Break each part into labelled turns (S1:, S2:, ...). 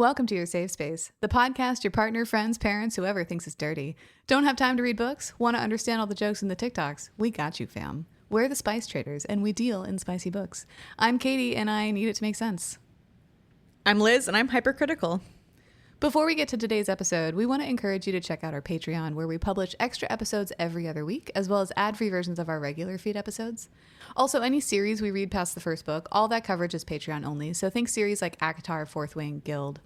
S1: Welcome to your safe space, the podcast your partner, friends, parents, whoever thinks is dirty. Don't have time to read books? Want to understand all the jokes in the TikToks? We got you, fam. We're the Spice Traders, and we deal in spicy books. I'm Katie, and I need it to make sense.
S2: I'm Liz, and I'm hypercritical.
S1: Before we get to today's episode, we want to encourage you to check out our Patreon, where we publish extra episodes every other week, as well as ad-free versions of our regular feed episodes. Also, any series we read past the first book, all that coverage is Patreon only, so think series like ACOTAR, Fourth Wing, Guild.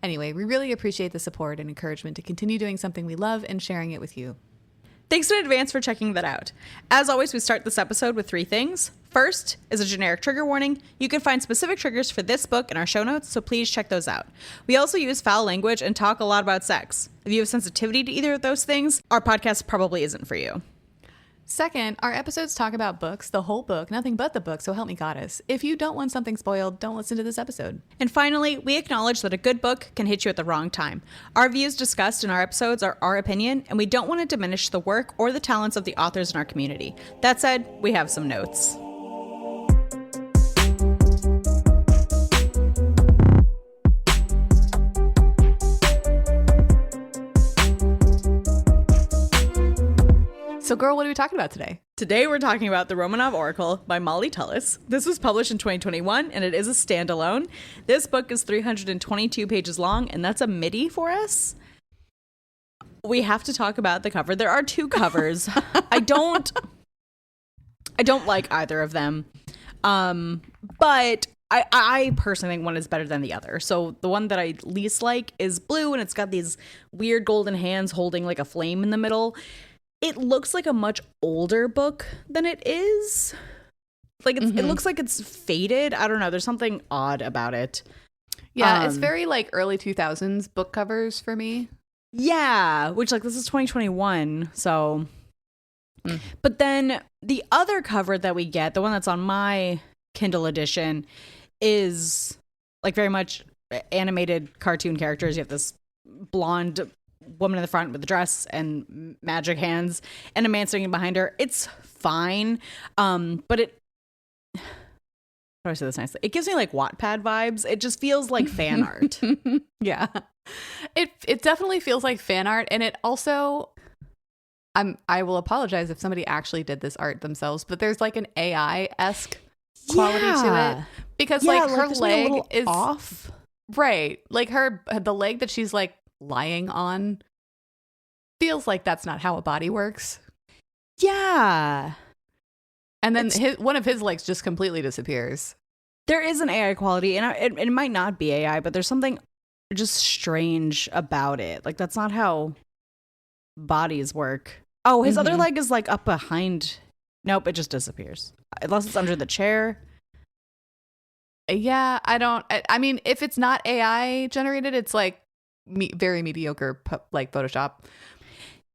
S1: Anyway, we really appreciate the support and encouragement to continue doing something we love and sharing it with you.
S2: Thanks in advance for checking that out. As always, we start this episode with 3 things. First is a generic trigger warning. You can find specific triggers for this book in our show notes, so please check those out. We also use foul language and talk a lot about sex. If you have sensitivity to either of those things, our podcast probably isn't for you.
S1: Second, our episodes talk about books, the whole book, nothing but the book, so help me goddess. If you don't want something spoiled, don't listen to this episode.
S2: And finally, we acknowledge that a good book can hit you at the wrong time. Our views discussed in our episodes are our opinion, and we don't want to diminish the work or the talents of the authors in our community. That said, we have some notes.
S1: So girl, what are we talking about today?
S2: Today we're talking about The Romanov Oracle by Molly Tullis. This was published in 2021 and it is a standalone. This book is 322 pages long and that's a MIDI for us. We have to talk about the cover. There are 2 covers. I don't like either of them. But I personally think one is better than the other. So the one that I least like is blue and it's got these weird golden hands holding like a flame in the middle. It looks like a much older book than it is. Like it looks like it's faded. I don't know. There's something odd about it.
S1: Yeah, it's very like early 2000s book covers for me.
S2: Yeah, which like this is 2021. So, but then the other cover that we get, the one that's on my Kindle edition, is like very much animated cartoon characters. You have this blonde woman in the front with the dress and magic hands and a man sitting behind her. It's fine. But it, how do I say this nicely? It gives me like Wattpad vibes. It just feels like fan art.
S1: Yeah. It definitely feels like fan art. And it also, I will apologize if somebody actually did this art themselves, but there's like an AI-esque quality to it. Because like her leg is
S2: off.
S1: Right. Like the leg that she's like lying on feels like that's not how a body works.
S2: Yeah.
S1: And then one of his legs just completely disappears.
S2: There is an AI quality, and it might not be AI, but there's something just strange about it. Like that's not how bodies work. Oh, his other leg is like up behind. Nope, it just disappears. Unless it's under the chair.
S1: Yeah, I mean, if it's not AI generated, it's like very mediocre like Photoshop.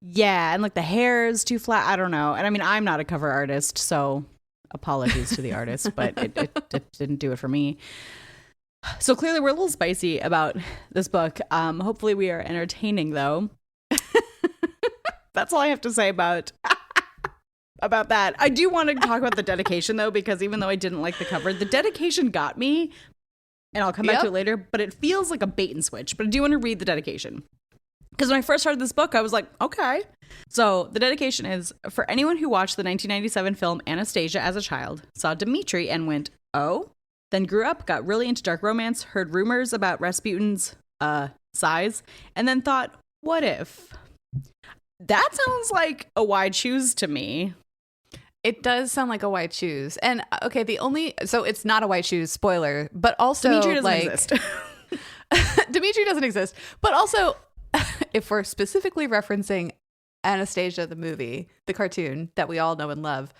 S2: Yeah, and like the hair is too flat. I don't know. And I mean, I'm not a cover artist, so apologies to the artist, but it didn't do it for me. So clearly we're a little spicy about this book. Hopefully we are entertaining though. That's all I have to say about that. I do want to talk about the dedication though, because even though I didn't like the cover, the dedication got me. And I'll come back to it later, but it feels like a bait and switch. But I do want to read the dedication. Because when I first started this book, I was like, okay. So the dedication is, for anyone who watched the 1997 film Anastasia as a child, saw Dmitri and went, oh, then grew up, got really into dark romance, heard rumors about Rasputin's size, and then thought, what if? That sounds like a wide choose to me.
S1: It does sound like a white shoes. And okay, so it's not a white shoes, spoiler, but also
S2: Dimitri doesn't exist.
S1: Dimitri doesn't exist. But also, if we're specifically referencing Anastasia, the movie, the cartoon that we all know and love,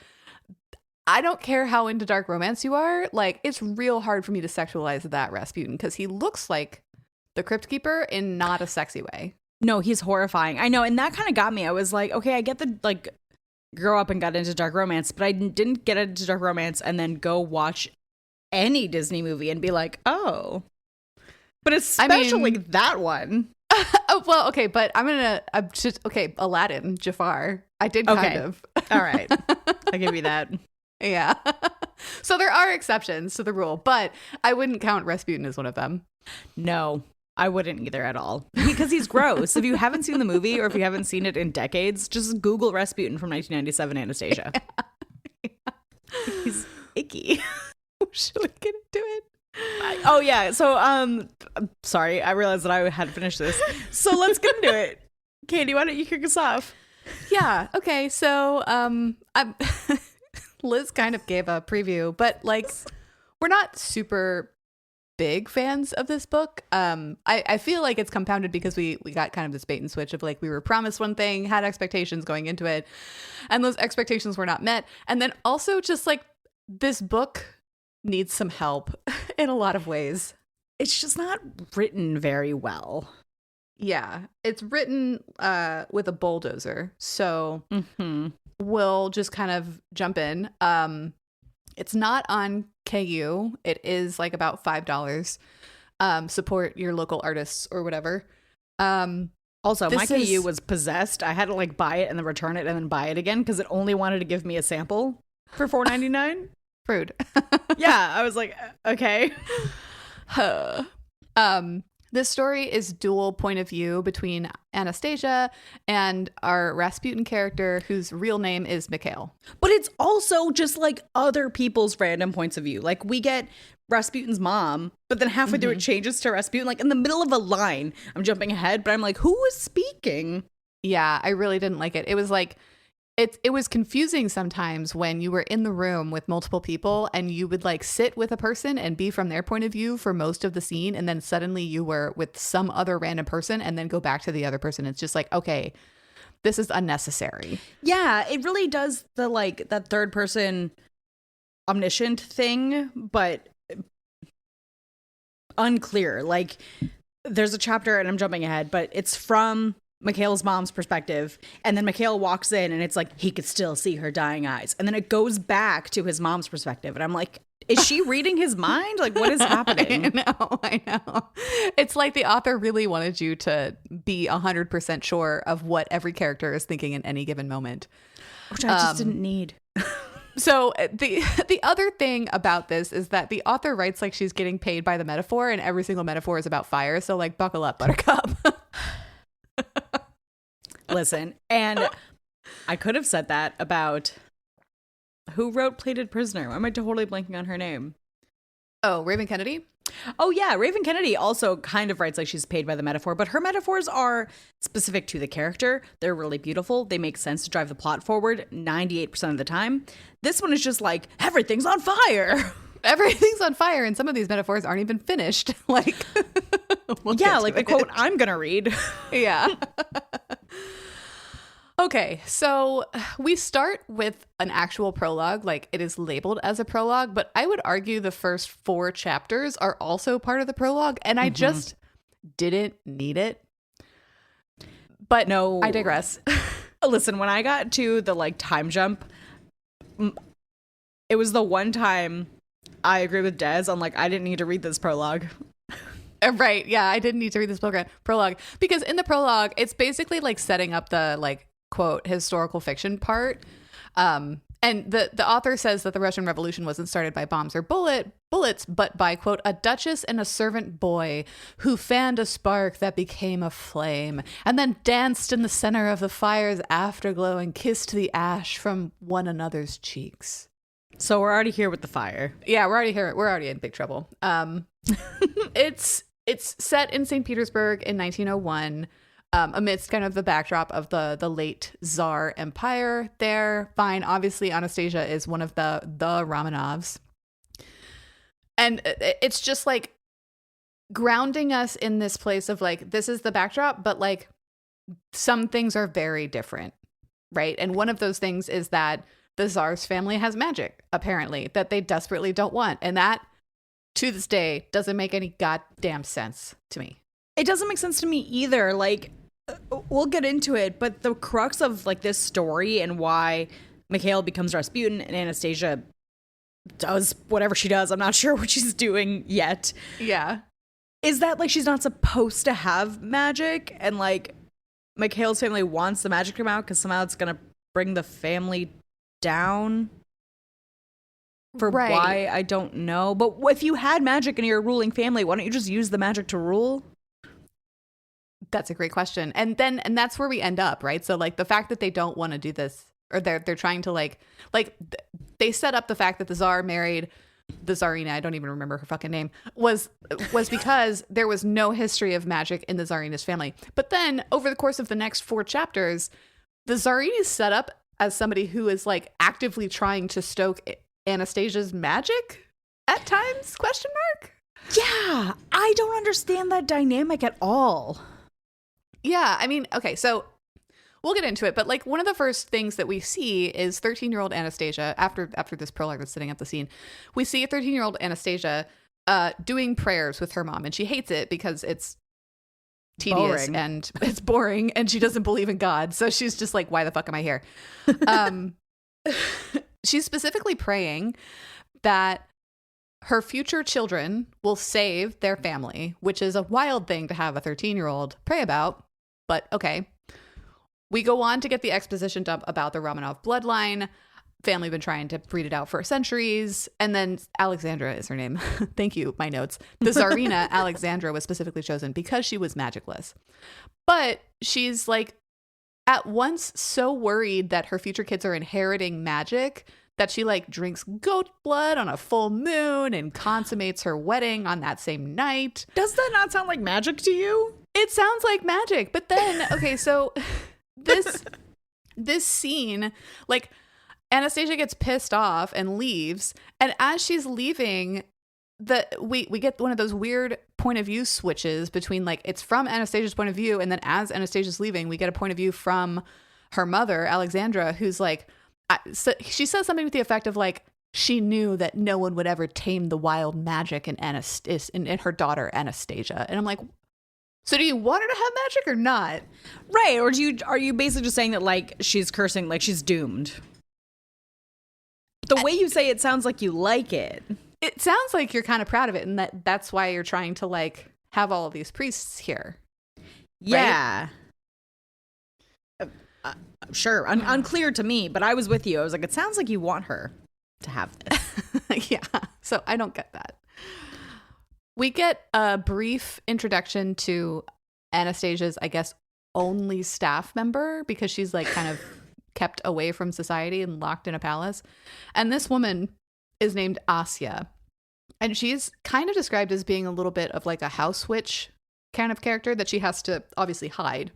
S1: I don't care how into dark romance you are. Like, it's real hard for me to sexualize that Rasputin because he looks like the Crypt Keeper in not a sexy way.
S2: No, he's horrifying. I know. And that kind of got me. I was like, okay, I get the like grow up and got into dark romance, but I didn't get into dark romance and then go watch any Disney movie and be like, oh, but especially that one.
S1: Oh, well, okay, but Aladdin, Jafar. I did kind of.
S2: All right. I'll give you that.
S1: Yeah. So there are exceptions to the rule, but I wouldn't count Rasputin as one of them.
S2: No. I wouldn't either at all. Because he's gross. If you haven't seen the movie or if you haven't seen it in decades, just Google Rasputin from 1997 Anastasia. He's icky.
S1: Should we get into it?
S2: Oh yeah. So sorry, I realized that I had to finish this. So let's get into it. Katie, why don't you kick us off?
S1: Yeah. Okay. So Liz kind of gave a preview, but like we're not super big fans of this book. I feel like it's compounded because we got kind of this bait and switch of like we were promised one thing, had expectations going into it, and those expectations were not met. And then also just like this book needs some help in a lot of ways.
S2: It's just not written very well.
S1: Yeah, it's written with a bulldozer. So we'll just kind of jump in. It's not on KU. It is like about $5. Support your local artists or whatever.
S2: Also, my KU was possessed. I had to like buy it and then return it and then buy it again because it only wanted to give me a sample for $4.99.
S1: Rude.
S2: Yeah, I was like, okay.
S1: This story is dual point of view between Anastasia and our Rasputin character, whose real name is Mikhail.
S2: But it's also just like other people's random points of view. Like we get Rasputin's mom, but then halfway through it changes to Rasputin. Like in the middle of a line, I'm jumping ahead, but I'm like, who was speaking?
S1: Yeah, I really didn't like it. It was like, it was confusing sometimes when you were in the room with multiple people and you would like sit with a person and be from their point of view for most of the scene. And then suddenly you were with some other random person and then go back to the other person. It's just like, okay, this is unnecessary.
S2: Yeah, it really does the like that third person omniscient thing, but unclear. Like there's a chapter and I'm jumping ahead, but it's from Mikhail's mom's perspective, and then Mikhail walks in and it's like he could still see her dying eyes, and then it goes back to his mom's perspective and I'm like, is she reading his mind? Like what is happening?
S1: I know. It's like the author really wanted you to be 100% sure of what every character is thinking in any given moment,
S2: which I just didn't need.
S1: So the other thing about this is that the author writes like she's getting paid by the metaphor, and every single metaphor is about fire, so like buckle up, Buttercup.
S2: Listen, and I could have said that about who wrote Plated Prisoner. Why am I totally blanking on her name?
S1: Oh, Raven Kennedy?
S2: Oh, yeah. Raven Kennedy also kind of writes like she's paid by the metaphor, but her metaphors are specific to the character. They're really beautiful. They make sense to drive the plot forward 98% of the time. This one is just like, everything's on fire.
S1: Everything's on fire, and some of these metaphors aren't even finished. Like,
S2: yeah, like the quote I'm gonna read.
S1: Yeah. Okay, so we start with an actual prologue. Like it is labeled as a prologue, but I would argue the first 4 chapters are also part of the prologue, and I just didn't need it. But no, I digress.
S2: Listen, when I got to the like time jump, it was the one time I agree with Des on like I didn't need to read this prologue.
S1: Right. Yeah, I didn't need to read this prologue because in the prologue, it's basically like setting up the like quote historical fiction part. And the author says that the Russian Revolution wasn't started by bombs or bullets, but by quote a duchess and a servant boy who fanned a spark that became a flame and then danced in the center of the fire's afterglow and kissed the ash from one another's cheeks.
S2: So we're already here with the fire.
S1: Yeah, we're already here. We're already in big trouble. It's set in St. Petersburg in 1901, amidst kind of the backdrop of the late Tsar Empire there. Fine, obviously Anastasia is one of the Romanovs. And it's just like grounding us in this place of like, this is the backdrop, but like some things are very different, right? And one of those things is that the Tsar's family has magic, apparently, that they desperately don't want. And that, to this day, doesn't make any goddamn sense to me.
S2: It doesn't make sense to me either. Like, we'll get into it, but the crux of like this story and why Mikhail becomes Rasputin and Anastasia does whatever she does, I'm not sure what she's doing yet.
S1: Yeah.
S2: Is that like she's not supposed to have magic, and like Mikhail's family wants the magic to come out because somehow it's gonna bring the family down? For
S1: right.
S2: Why, I don't know. But if you had magic in your ruling family, why don't you just use the magic to rule?
S1: That's a great question. And that's where we end up, right? So like the fact that they don't want to do this, or they're trying to they set up the fact that the Tsar married the Tsarina, I don't even remember her fucking name, was because there was no history of magic in the Tsarina's family. But then over the course of the next 4 chapters, the Tsarina is set up as somebody who is like actively trying to stoke Anastasia's magic at times, question mark?
S2: Yeah, I don't understand that dynamic at all.
S1: Yeah, I mean, okay, so we'll get into it, but like one of the first things that we see is 13-year-old Anastasia, after this prologue that's setting up the scene, we see a 13-year-old Anastasia doing prayers with her mom, and she hates it because it's tedious and it's boring, and she doesn't believe in God, so she's just like, why the fuck am I here? She's specifically praying that her future children will save their family, which is a wild thing to have a 13-year-old pray about, but okay. We go on to get the exposition dump about the Romanov bloodline. Family been trying to breed it out for centuries. And then Alexandra is her name. Thank you, my notes. The Tsarina, Alexandra, was specifically chosen because she was magicless. But she's like at once so worried that her future kids are inheriting magic that she like drinks goat blood on a full moon and consummates her wedding on that same night.
S2: Does that not sound like magic to you?
S1: It sounds like magic. But then, okay, so this scene, like Anastasia gets pissed off and leaves, and as she's leaving, we get one of those weird point of view switches between like it's from Anastasia's point of view, and then as Anastasia's leaving, we get a point of view from her mother, Alexandra, who's like, so she says something with the effect of like she knew that no one would ever tame the wild magic in her daughter Anastasia, and I'm like, so do you want her to have magic or not?
S2: Right. Or are you basically just saying that like she's cursing, like she's doomed? The way you say it sounds like you like it.
S1: It sounds like you're kind of proud of it, and that's why you're trying to like have all of these priests here.
S2: Yeah. Right? Sure. Unclear to me, but I was with you. I was like, it sounds like you want her to have this.
S1: Yeah. So I don't get that. We get a brief introduction to Anastasia's, I guess, only staff member, because she's like kind of kept away from society and locked in a palace. And this woman is named Asya. And she's kind of described as being a little bit of like a house witch kind of character that she has to obviously hide.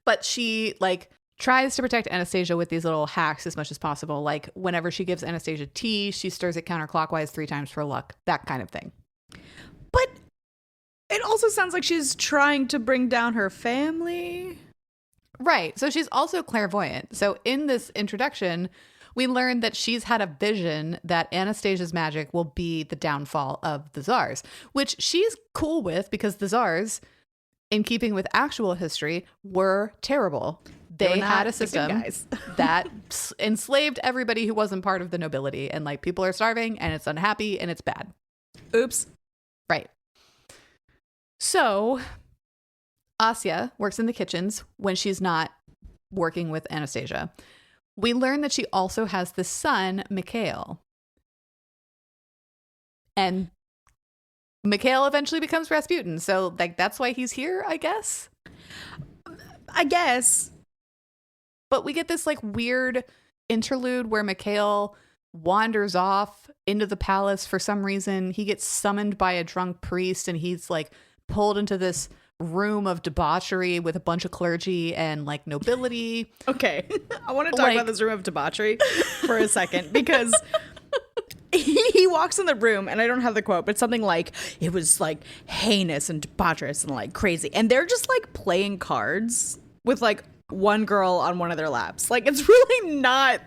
S1: But she like tries to protect Anastasia with these little hacks as much as possible. Like whenever she gives Anastasia tea, she stirs it counterclockwise 3 times for luck, that kind of thing.
S2: But it also sounds like she's trying to bring down her family.
S1: Right. So she's also clairvoyant. So in this introduction, we learn that she's had a vision that Anastasia's magic will be the downfall of the Tsars, which she's cool with because the Tsars, in keeping with actual history, were terrible. They had a system that enslaved everybody who wasn't part of the nobility, and like people are starving and it's unhappy and it's bad.
S2: Oops.
S1: Right. So Asya works in the kitchens when she's not working with Anastasia. We learn that she also has this son, Mikhail. And Mikhail eventually becomes Rasputin. So like that's why he's here, I guess. But we get this like weird interlude where Mikhail wanders off into the palace for some reason. He gets summoned by a drunk priest and he's like pulled into this room of debauchery with a bunch of clergy and like nobility.
S2: Okay. I want to talk about this room of debauchery for a second because he walks in the room, and I don't have the quote, but something like, it was like heinous and debaucherous and like crazy. And they're just like playing cards with like one girl on one of their laps. Like it's really not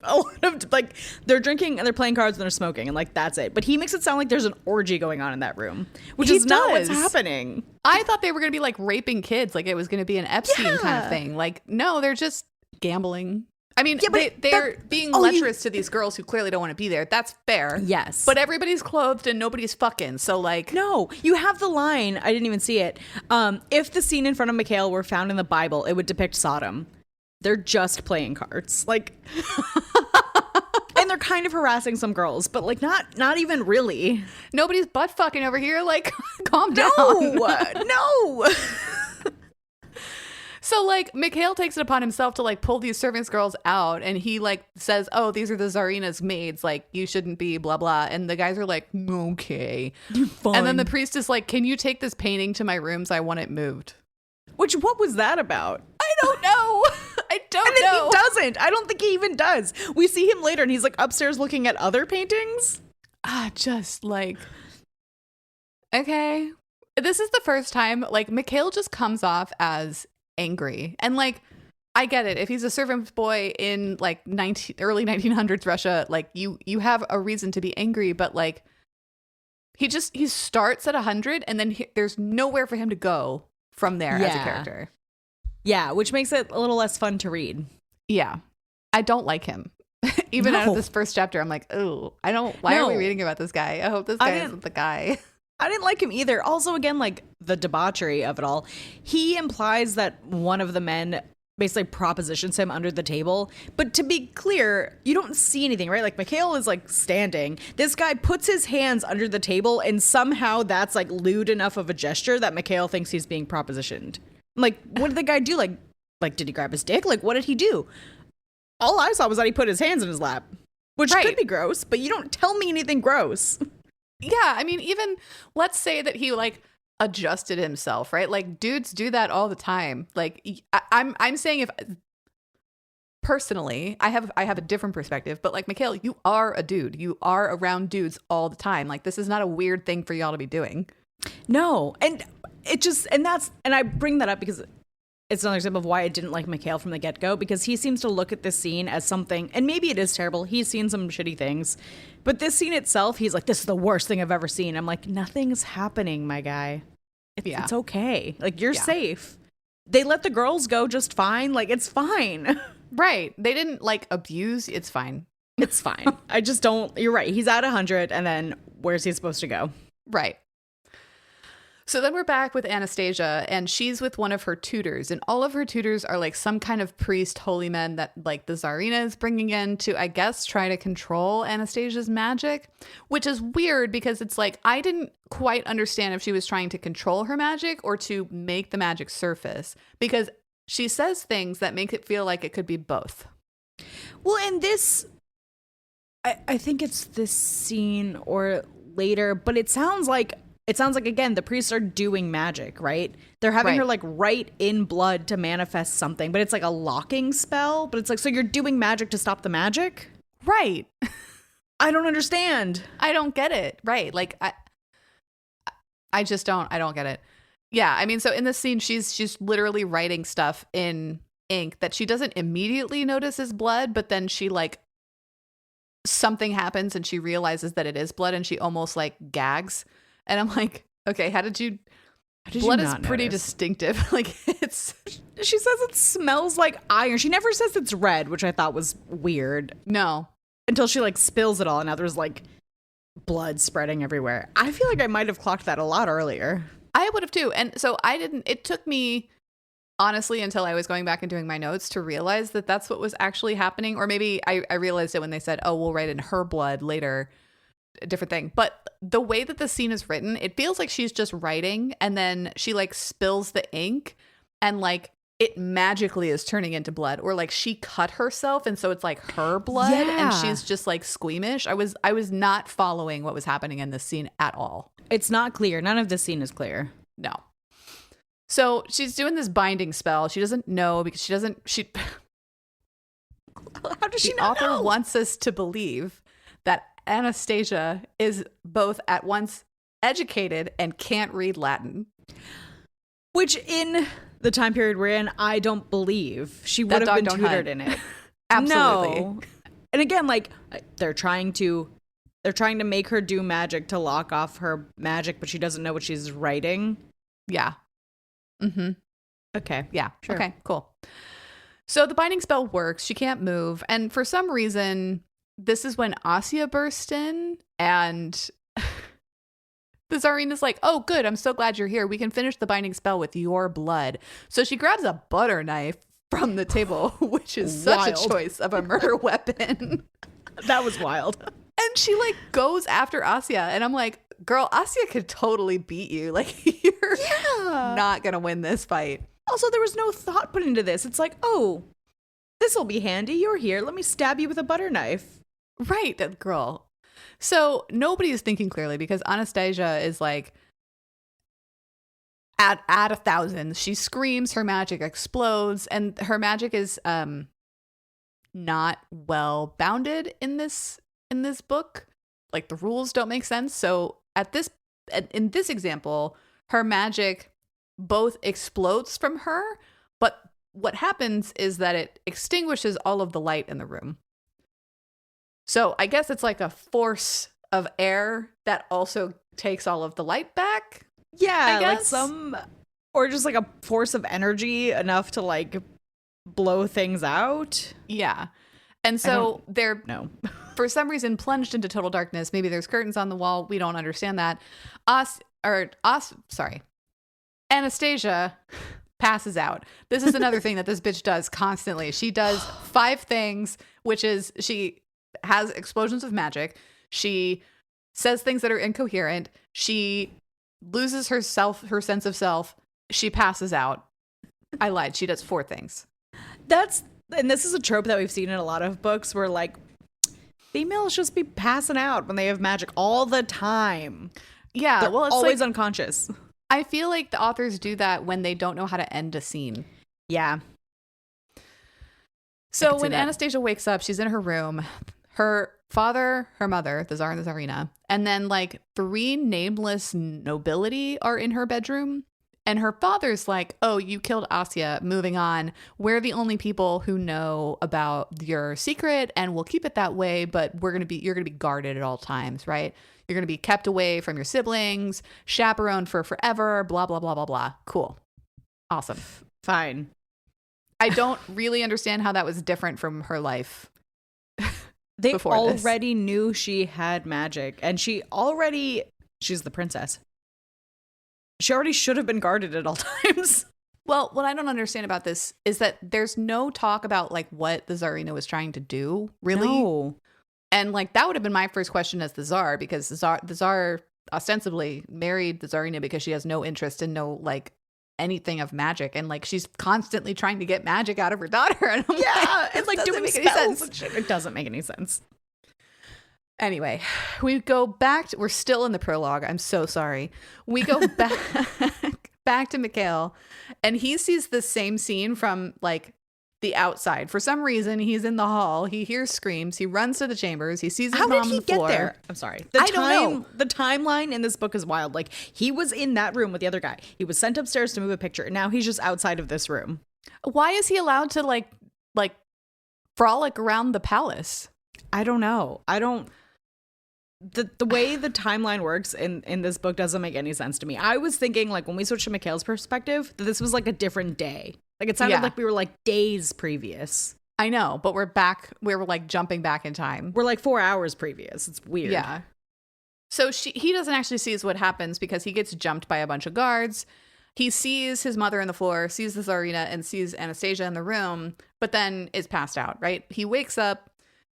S2: a lot of like, they're drinking and they're playing cards and they're smoking and like that's it. But he makes it sound like there's an orgy going on in that room, which is not what's happening.
S1: I thought they were going to be like raping kids, like it was going to be an Epstein kind of thing. Like no, they're just gambling. I mean, they're being lecherous to these girls who clearly don't want to be there. That's fair.
S2: Yes.
S1: But everybody's clothed and nobody's fucking. So like,
S2: no, you have the line. I didn't even see it. If the scene in front of Mikhail were found in the Bible, it would depict Sodom. They're just playing cards. Like, and they're kind of harassing some girls, but like not even really.
S1: Nobody's butt fucking over here. Like, calm down.
S2: No.
S1: So like Mikhail takes it upon himself to like pull these servants girls out, and he like says, oh, these are the Tsarina's maids, like you shouldn't be blah blah, and the guys are like, okay.
S2: Fine.
S1: And then the priest is like, can you take this painting to my rooms? I want it moved.
S2: What was that about?
S1: I don't know. I don't know.
S2: He doesn't. I don't think he even does. We see him later and he's like upstairs looking at other paintings.
S1: Just like, okay. This is the first time like Mikhail just comes off as angry. And like, I get it. If he's a servant boy in like early 1900s Russia, like you have a reason to be angry, but like he starts at 100 and then there's nowhere for him to go from there as a character.
S2: Yeah, which makes it a little less fun to read.
S1: Yeah. I don't like him. Even out of this first chapter, I'm like, oh, why are we reading about this guy? I hope this guy isn't the guy.
S2: I didn't like him either. Also, again, like the debauchery of it all. He implies that one of the men basically propositions him under the table. But to be clear, you don't see anything, right? Like Mikhail is like standing. This guy puts his hands under the table and somehow that's like lewd enough of a gesture that Mikhail thinks he's being propositioned. Like, what did the guy do? Like, did he grab his dick? Like, what did he do? All I saw was that he put his hands in his lap, which could be gross, but you don't tell me anything gross.
S1: Yeah, I mean, even let's say that he like adjusted himself, right? Like dudes do that all the time. Like I'm saying, if personally, I have a different perspective, but like Mikhail, you are a dude. You are around dudes all the time. Like this is not a weird thing for y'all to be doing.
S2: No, and I bring that up because it's another example of why I didn't like Mikhail from the get-go, because he seems to look at this scene as something, and maybe it is terrible. He's seen some shitty things, but this scene itself, he's like, this is the worst thing I've ever seen. I'm like, nothing's happening, my guy. It's okay. Like, you're safe. They let the girls go just fine. Like, it's fine.
S1: Right. They didn't like abuse. It's fine.
S2: It's fine. I just don't, you're right. He's at 100, and then where's he supposed to go?
S1: Right. So then we're back with Anastasia, and she's with one of her tutors, and all of her tutors are like some kind of priest, holy men that like the Tsarina is bringing in to, I guess, try to control Anastasia's magic, which is weird because it's like, I didn't quite understand if she was trying to control her magic or to make the magic surface, because she says things that make it feel like it could be both.
S2: Well, and this, I think it's this scene or later, but it sounds like, again, the priests are doing magic, right? They're having her like write in blood to manifest something, but it's like a locking spell. But it's like, so you're doing magic to stop the magic?
S1: Right.
S2: I don't understand.
S1: I don't get it. Right. Like, I don't get it. Yeah. I mean, so in this scene, she's literally writing stuff in ink that she doesn't immediately notice is blood, but then she like, something happens and she realizes that it is blood and she almost like gags. And I'm like, okay, how did you blood is pretty distinctive. Like it's,
S2: she says it smells like iron. She never says it's red, which I thought was weird.
S1: No.
S2: Until she like spills it all and now there's like blood spreading everywhere. I feel like I might have clocked that a lot earlier.
S1: I would have too. And so it took me honestly until I was going back and doing my notes to realize that that's what was actually happening. Or maybe I realized it when they said, oh, we'll write in her blood later. A different thing. But the way that the scene is written, it feels like she's just writing and then she like spills the ink and like it magically is turning into blood, or like she cut herself and so it's like her blood and she's just like squeamish. I was not following what was happening in this scene at all.
S2: It's not clear. None of this scene is clear.
S1: No. So she's doing this binding spell. She doesn't know because she
S2: how does she
S1: the
S2: not
S1: author
S2: know?
S1: Wants us to believe that Anastasia is both at once educated and can't read Latin.
S2: Which in the time period we're in, I don't believe. She would have been tutored in it.
S1: Absolutely.
S2: No. And again, like they're trying to make her do magic to lock off her magic, but she doesn't know what she's writing.
S1: Yeah. Mm-hmm.
S2: Okay.
S1: Yeah.
S2: Sure.
S1: Okay, cool. So the binding spell works. She can't move. And for some reason, this is when Asya burst in and the Tsarina's like, oh, good. I'm so glad you're here. We can finish the binding spell with your blood. So she grabs a butter knife from the table, which is such a choice of a murder weapon.
S2: That was wild.
S1: And she like goes after Asya, and I'm like, girl, Asya could totally beat you. Like, you're not gonna win this fight.
S2: Also, there was no thought put into this. It's like, oh, this will be handy. You're here. Let me stab you with a butter knife.
S1: Right, that girl. So nobody is thinking clearly because Anastasia is like at 1,000. She screams, her magic explodes, and her magic is not well bounded in this book. Like, the rules don't make sense. So in this example, her magic both explodes from her, but what happens is that it extinguishes all of the light in the room. So I guess it's like a force of air that also takes all of the light back.
S2: Yeah, like or just like a force of energy enough to like blow things out.
S1: Yeah. And so they're for some reason plunged into total darkness. Maybe there's curtains on the wall. We don't understand that. Anastasia passes out. This is another thing that this bitch does constantly. She does 5 things, which is she has explosions of magic. She says things that are incoherent. She loses her sense of self. She passes out. I lied. She does 4 things.
S2: And this is a trope that we've seen in a lot of books where like females just be passing out when they have magic all the time.
S1: Yeah,
S2: they're
S1: well, it's
S2: always
S1: like,
S2: unconscious.
S1: I feel like the authors do that when they don't know how to end a scene.
S2: Yeah.
S1: So when Anastasia wakes up, she's in her room. Her father, her mother, the Tsar and the Tsarina, and then like 3 nameless nobility are in her bedroom. And her father's like, oh, you killed Asya. Moving on. We're the only people who know about your secret, and we'll keep it that way. But you're gonna be guarded at all times, right? You're gonna be kept away from your siblings, chaperoned for forever. Blah blah blah blah blah. Cool, awesome,
S2: fine.
S1: I don't really understand how that was different from her life.
S2: They already knew she had magic, and she's the princess. She already should have been guarded at all times.
S1: Well, what I don't understand about this is that there's no talk about like what the Tsarina was trying to do, really.
S2: No.
S1: And like that would have been my first question as the Tsar, because the Tsar ostensibly married the Tsarina because she has no interest in like anything of magic, and like she's constantly trying to get magic out of her daughter. And I'm
S2: it's like doing spells and shit. It doesn't make any sense.
S1: Anyway, we go back we're still in the prologue. I'm so sorry. We go back to Mikhail, and he sees the same scene from like the outside. For some reason, he's in the hall. He hears screams. He runs to the chambers. He sees his mom on the floor. How did he get there?
S2: I'm sorry.
S1: I don't know.
S2: The timeline in this book is wild. Like, he was in that room with the other guy. He was sent upstairs to move a picture, and now he's just outside of this room.
S1: Why is he allowed to like frolic around the palace?
S2: I don't know. The way the timeline works in this book doesn't make any sense to me. I was thinking, like, when we switched to Mikhail's perspective, that this was like a different day. Like, it sounded like we were like days previous.
S1: I know, but we're back. We're like jumping back in time.
S2: We're like 4 hours previous. It's weird.
S1: Yeah. So he doesn't actually see what happens because he gets jumped by a bunch of guards. He sees his mother on the floor, sees the Tsarina, and sees Anastasia in the room, but then is passed out, right? He wakes up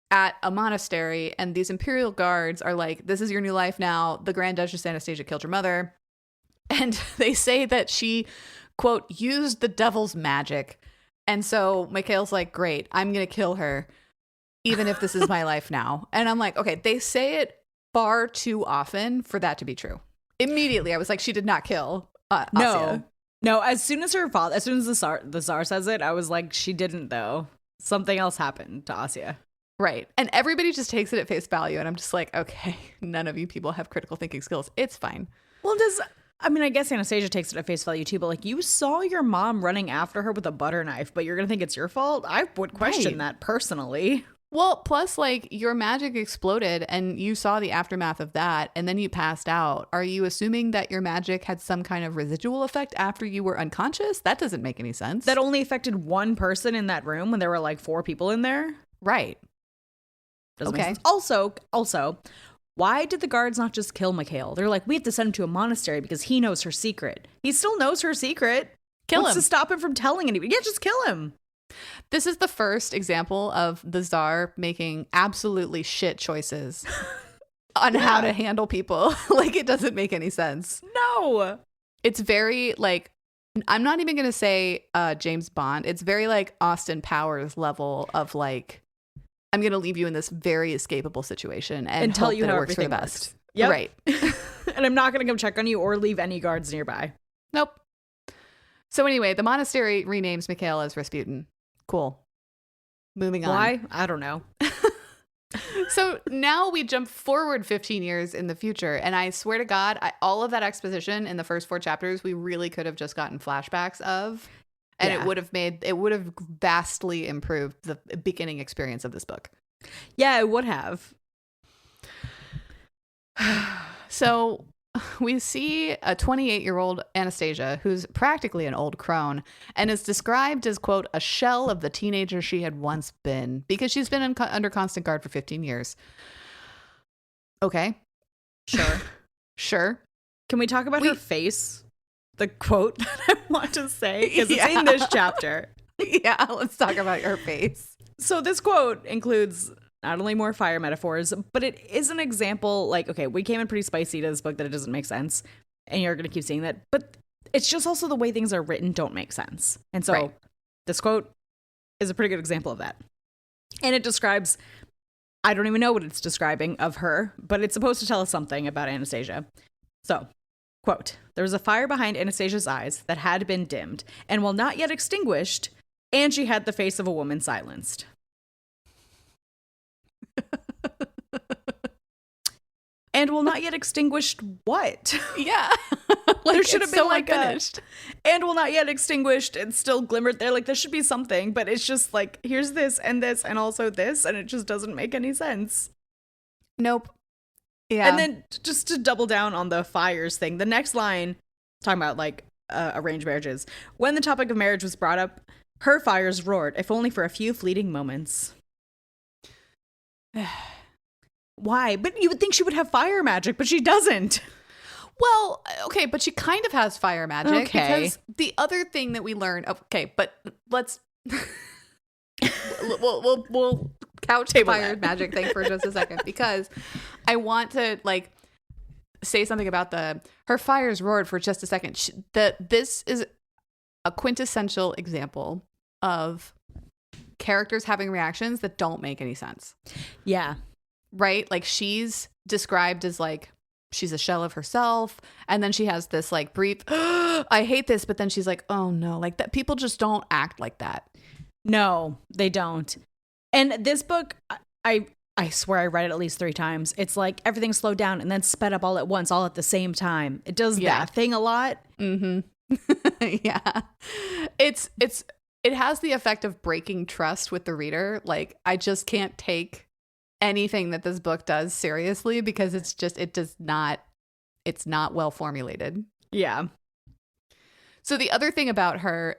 S1: at a monastery, and these imperial guards are like, this is your new life now. The Grand Duchess Anastasia killed your mother. And they say that she, quote, used the devil's magic. And so Mikhail's like, great, I'm going to kill her, even if this is my life now. And I'm like, okay, they say it far too often for that to be true. Immediately, I was like, she did not kill Asya.
S2: No, as soon as the Tsar says it, I was like, she didn't, though. Something else happened to Asya.
S1: Right. And everybody just takes it at face value. And I'm just like, okay, none of you people have critical thinking skills. It's fine.
S2: Well, I guess Anastasia takes it at face value too, but like, you saw your mom running after her with a butter knife, but you're going to think it's your fault? I would question that personally.
S1: Well, plus like your magic exploded and you saw the aftermath of that and then you passed out. Are you assuming that your magic had some kind of residual effect after you were unconscious? That doesn't make any sense.
S2: That only affected one person in that room when there were like 4 people in there?
S1: Right.
S2: Doesn't make sense. Also, why did the guards not just kill Mikhail? They're like, we have to send him to a monastery because he knows her secret. He still knows her secret.
S1: Kill him.
S2: What's to stop him from telling anybody? Yeah, just kill him.
S1: This is the first example of the Tsar making absolutely shit choices on how to handle people. Like, it doesn't make any sense.
S2: No.
S1: It's very, like, I'm not even going to say James Bond. It's very, like, Austin Powers level of, like, I'm going to leave you in this very escapable situation and
S2: tell
S1: hope
S2: you
S1: that
S2: how
S1: it works for the
S2: everything
S1: best.
S2: works. Yep.
S1: Right.
S2: And I'm not going to come check on you or leave any guards nearby.
S1: Nope. So anyway, the monastery renames Mikhail as Rasputin. Cool. Moving on.
S2: Why? I don't know.
S1: So now we jump forward 15 years in the future. And I swear to God, all of that exposition in the first 4 chapters, we really could have just gotten flashbacks of. And it would have vastly improved the beginning experience of this book.
S2: Yeah, it would have.
S1: So we see a 28-year-old Anastasia who's practically an old crone and is described as, quote, a shell of the teenager she had once been because she's been under constant guard for 15 years. Okay.
S2: Sure.
S1: Sure.
S2: Can we talk about her face? The quote that I want to say, because it's in this chapter.
S1: Yeah, let's talk about your face.
S2: So this quote includes not only more fire metaphors, but it is an example, like, okay, we came in pretty spicy to this book that it doesn't make sense, and you're going to keep seeing that, but it's just also the way things are written don't make sense. And so this quote is a pretty good example of that. And it describes, I don't even know what it's describing of her, but it's supposed to tell us something about Anastasia. So, quote, there was a fire behind Anastasia's eyes that had been dimmed, and while not yet extinguished, and she had the face of a woman silenced. And will not yet extinguished what?
S1: Yeah.
S2: Like, there should have been
S1: so
S2: like
S1: unfinished.
S2: And will not yet extinguished and still glimmered there. Like, there should be something, but it's just like, here's this and also this, and it just doesn't make any sense.
S1: Nope. Yeah.
S2: And then just to double down on the fires thing, the next line, talking about like arranged marriages. When the topic of marriage was brought up, her fires roared, if only for a few fleeting moments. Why? But you would think she would have fire magic, but she doesn't.
S1: Well, okay, but she kind of has fire magic.
S2: Okay.
S1: Because the other thing that we learn, okay, but let's we'll couch the fire magic thing for just a second, because I want to like say something about her fires roared for just a second. This is a quintessential example of characters having reactions that don't make any sense.
S2: Yeah.
S1: Right? Like, she's described as like, she's a shell of herself. And then she has this like brief, I hate this. But then she's like, oh no, like that. People just don't act like that.
S2: No, they don't. And this book, I swear I read it at least 3 times. It's like everything slowed down and then sped up all at once, all at the same time. It does that thing a lot.
S1: Mm-hmm. Yeah. It has the effect of breaking trust with the reader. Like, I just can't take anything that this book does seriously because it's not well formulated.
S2: Yeah.
S1: So the other thing about her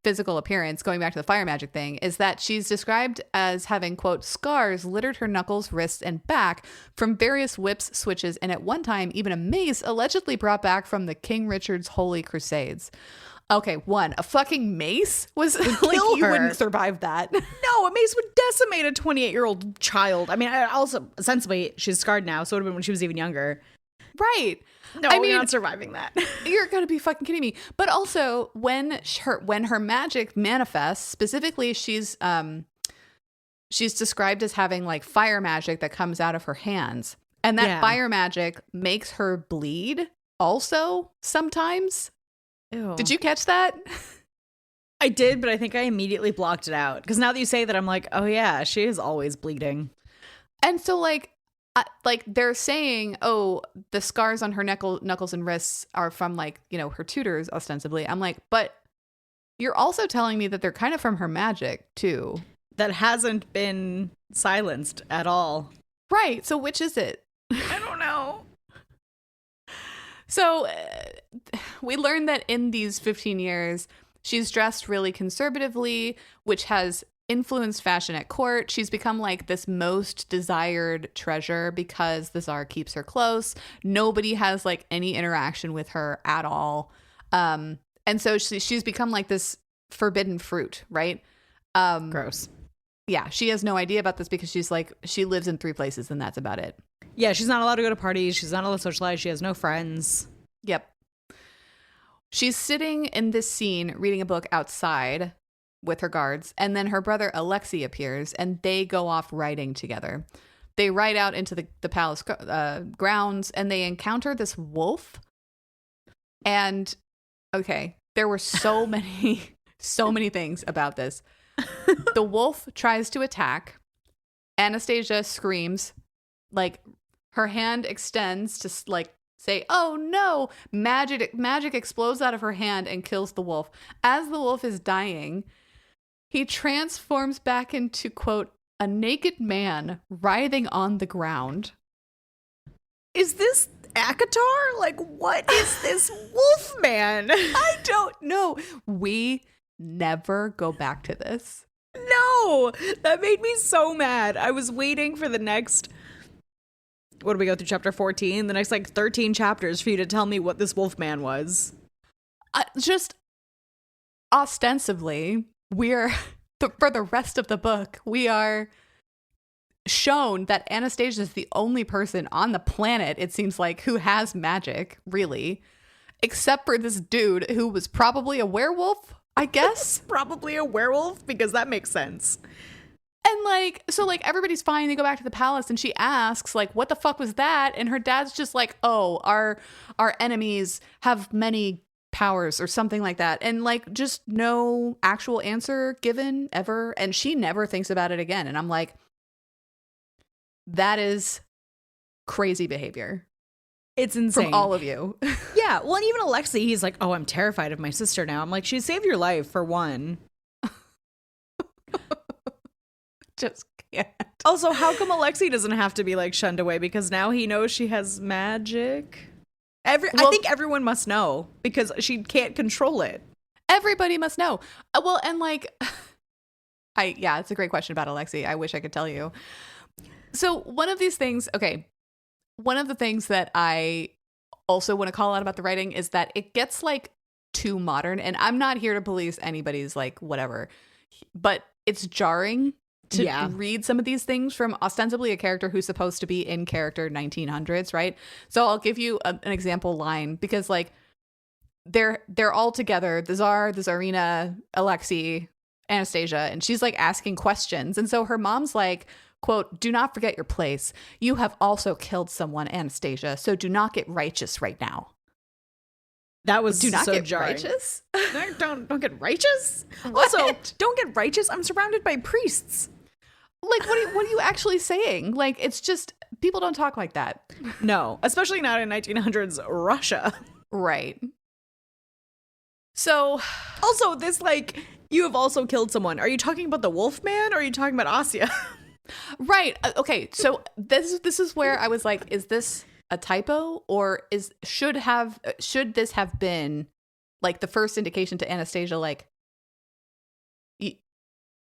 S1: physical appearance, going back to the fire magic thing, is that she's described as having, quote, scars littered her knuckles, wrists, and back from various whips, switches, and at one time even a mace allegedly brought back from the King Richard's Holy Crusades. Okay, a fucking mace was like, you wouldn't survive that.
S2: No, a mace would decimate a 28-year-old child. I mean, also, ostensibly, she's scarred now, so it would have been when she was even younger.
S1: Right.
S2: No, I mean, you're not surviving that.
S1: You're gonna be fucking kidding me. But also, when her magic manifests, specifically, she's described as having like fire magic that comes out of her hands, and that fire magic makes her bleed. Also, sometimes.
S2: Ew.
S1: Did you catch that?
S2: I did, but I think I immediately blocked it out. Because now that you say that, I'm like, oh yeah, she is always bleeding.
S1: And so like they're saying, oh, the scars on her knuckles and wrists are from like, you know, her tutors ostensibly. I'm like, but you're also telling me that they're kind of from her magic too.
S2: That hasn't been silenced at all.
S1: Right. So which is it?
S2: I don't know.
S1: So we learned that in these 15 years, she's dressed really conservatively, which has influenced fashion at court. She's become like this most desired treasure because the Tsar keeps her close. Nobody has like any interaction with her at all. And so she's become like this forbidden fruit, right?
S2: Gross.
S1: Yeah, she has no idea about this because she's like, she lives in 3 places and that's about it.
S2: Yeah, she's not allowed to go to parties. She's not allowed to socialize. She has no friends.
S1: Yep. She's sitting in this scene reading a book outside with her guards, and then her brother Alexei appears, and they go off riding together. They ride out into the palace grounds, and they encounter this wolf. And, okay, there were so many things about this. The wolf tries to attack. Anastasia screams, like, her hand extends to, like, say, oh no, magic explodes out of her hand and kills the wolf. As the wolf is dying, he transforms back into, quote, a naked man writhing on the ground.
S2: Is this Akatar? Like, what is this wolf man?
S1: I don't know. We never go back to this.
S2: No, that made me so mad. I was waiting for the next, what do we go through, chapter 14? The next, like, 13 chapters for you to tell me what this wolf man was.
S1: Just ostensibly, we're, for the rest of the book, we are shown that Anastasia is the only person on the planet, it seems like, who has magic, really, except for this dude who was probably a werewolf, I guess.
S2: Probably a werewolf, because that makes sense.
S1: And, like, so, like, everybody's fine. They go back to the palace, and she asks, like, what the fuck was that? And her dad's just like, oh, our enemies have many powers or something like that. And, like, just no actual answer given ever. And she never thinks about it again. And I'm like, that is crazy behavior.
S2: It's insane.
S1: From all of you.
S2: Yeah. Well, and even Alexei, he's like, oh, I'm terrified of my sister now. I'm like, she saved your life, for one.
S1: Just can't.
S2: Also, how come Alexei doesn't have to be, like, shunned away? Because now he knows she has magic. I think everyone must know, because she can't control it.
S1: Everybody must know. Well, and, like, it's a great question about Alexei. I wish I could tell you. So one of the things that I also want to call out about the writing is that it gets, like, too modern. And I'm not here to police anybody's, like, whatever, but it's jarring to read some of these things from ostensibly a character who's supposed to be in character 1900s, right? So I'll give you an example line, because, like, they're all together, the Tsar, the Tsarina, Alexei, Anastasia, and she's, like, asking questions. And so her mom's like, quote, do not forget your place. You have also killed someone, Anastasia, so do not get righteous right now.
S2: That was
S1: do not
S2: so
S1: get
S2: jarring.
S1: Righteous?
S2: Don't get righteous?
S1: What?
S2: Also, don't get righteous? I'm surrounded by priests.
S1: Like, what are you actually saying? Like, it's just, people don't talk like that.
S2: No, especially not in 1900s Russia.
S1: Right. So,
S2: also, this, like, you have also killed someone. Are you talking about the wolf man, or are you talking about Asya?
S1: Right. Okay. So this is where I was like, is this a typo, or should this have been, like, the first indication to Anastasia, like,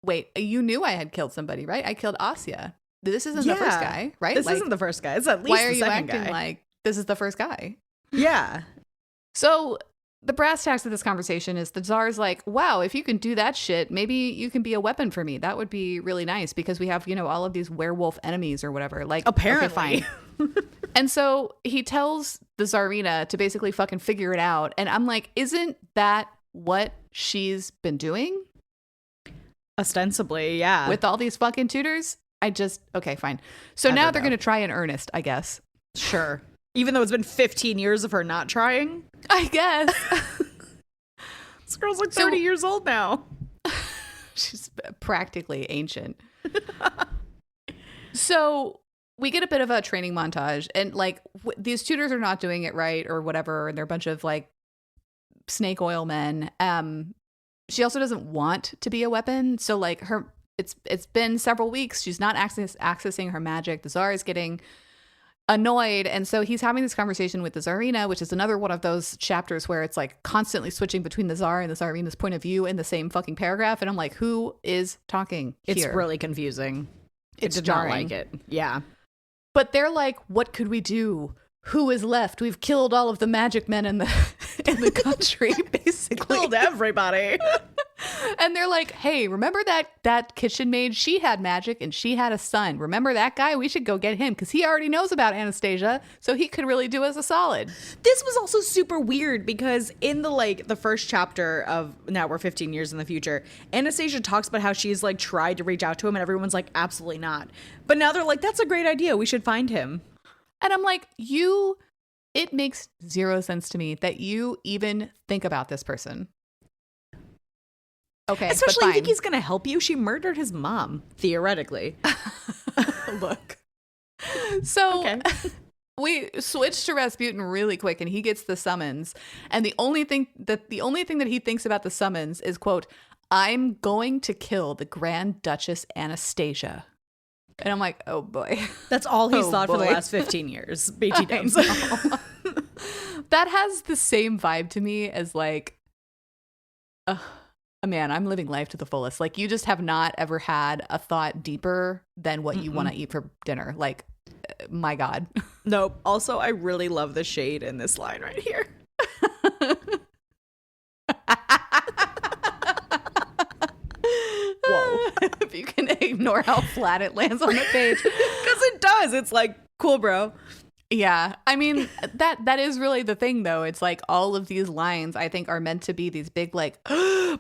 S1: wait, you knew I had killed somebody, right? I killed Asya. This isn't the first guy, right?
S2: This
S1: like,
S2: isn't the first guy. It's at least
S1: why are
S2: the
S1: you
S2: second
S1: acting
S2: guy.
S1: like this is the first guy?
S2: Yeah.
S1: So the brass tacks of this conversation is the Tsar's like, wow, if you can do that shit, maybe you can be a weapon for me. That would be really nice, because we have, all of these werewolf enemies or whatever. Like,
S2: apparently.
S1: Okay, fine. And so he tells the Tsarina to basically fucking figure it out. And I'm like, isn't that what she's been doing?
S2: Ostensibly, yeah.
S1: With all these fucking tutors? Okay, fine. So now they're going to try in earnest, I guess.
S2: Sure. Even though it's been 15 years of her not trying?
S1: I guess.
S2: This girl's like 30 years old now.
S1: She's practically ancient. So we get a bit of a training montage, and, like, these tutors are not doing it right or whatever, and they're a bunch of, like, snake oil men. She also doesn't want to be a weapon, so, like, it's been several weeks. She's not accessing her magic. The Tsar is getting annoyed, and so he's having this conversation with the Tsarina, which is another one of those chapters where it's, like, constantly switching between the Tsar and the Tsarina's point of view in the same fucking paragraph, and I'm like, who is talking here?
S2: It's really confusing.
S1: It's
S2: did
S1: jarring.
S2: Not like it. Yeah.
S1: But they're like, what could we do? Who is left? We've killed all of the magic men in the country, basically.
S2: Killed everybody.
S1: And they're like, hey, remember that kitchen maid? She had magic and she had a son. Remember that guy? We should go get him because he already knows about Anastasia, so he could really do us a solid.
S2: This was also super weird because in the first chapter of Now We're 15 Years in the Future, Anastasia talks about how she's like tried to reach out to him and everyone's like, absolutely not. But now they're like, that's a great idea. We should find him.
S1: And I'm like, it makes zero sense to me that you even think about this person. Okay,
S2: especially you think he's going to help you? She murdered his mom, theoretically.
S1: Look. So okay. We switch to Rasputin really quick and he gets the summons. And the only thing that he thinks about the summons is, quote, I'm going to kill the Grand Duchess Anastasia. And I'm like, oh boy.
S2: That's all he's thought for the last 15 years. BT Dubs.
S1: That has the same vibe to me as like, man, I'm living life to the fullest. Like, you just have not ever had a thought deeper than what you want to eat for dinner. Like, my God.
S2: Nope. Also, I really love the shade in this line right here.
S1: Whoa. If you can ignore how flat it lands on the page.
S2: Because it does. It's like, cool, bro.
S1: Yeah. I mean, that is really the thing, though. It's like all of these lines, I think, are meant to be these big, like,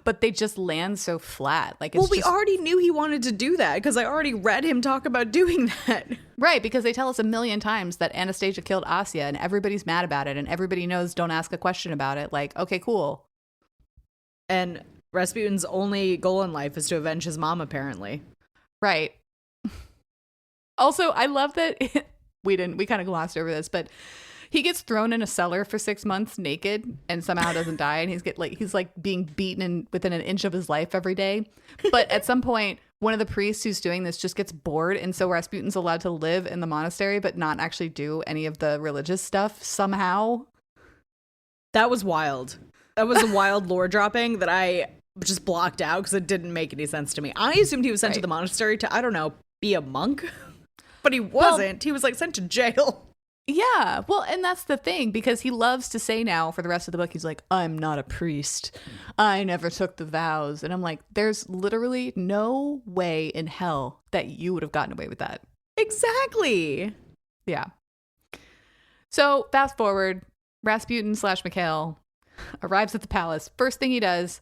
S1: but they just land so flat. Like, it's
S2: we already knew he wanted to do that because I already read him talk about doing that.
S1: Right. Because they tell us a million times that Anastasia killed Asya and everybody's mad about it and everybody knows don't ask a question about it. Like, okay, cool.
S2: And Rasputin's only goal in life is to avenge his mom, apparently.
S1: Right. Also, I love that we kind of glossed over this, but he gets thrown in a cellar for 6 months naked and somehow doesn't die. And he's being beaten within an inch of his life every day. But at some point, one of the priests who's doing this just gets bored. And so Rasputin's allowed to live in the monastery, but not actually do any of the religious stuff somehow.
S2: That was wild. That was a wild lore dropping that I just blocked out because it didn't make any sense to me. I assumed he was sent to the monastery to, I don't know, be a monk. But he wasn't. He was like sent to jail.
S1: Yeah. Well, and that's the thing, because he loves to say now for the rest of the book, he's like, I'm not a priest. I never took the vows. And I'm like, there's literally no way in hell that you would have gotten away with that.
S2: Exactly.
S1: Yeah. So fast forward, Rasputin / Mikhail arrives at the palace. First thing he does,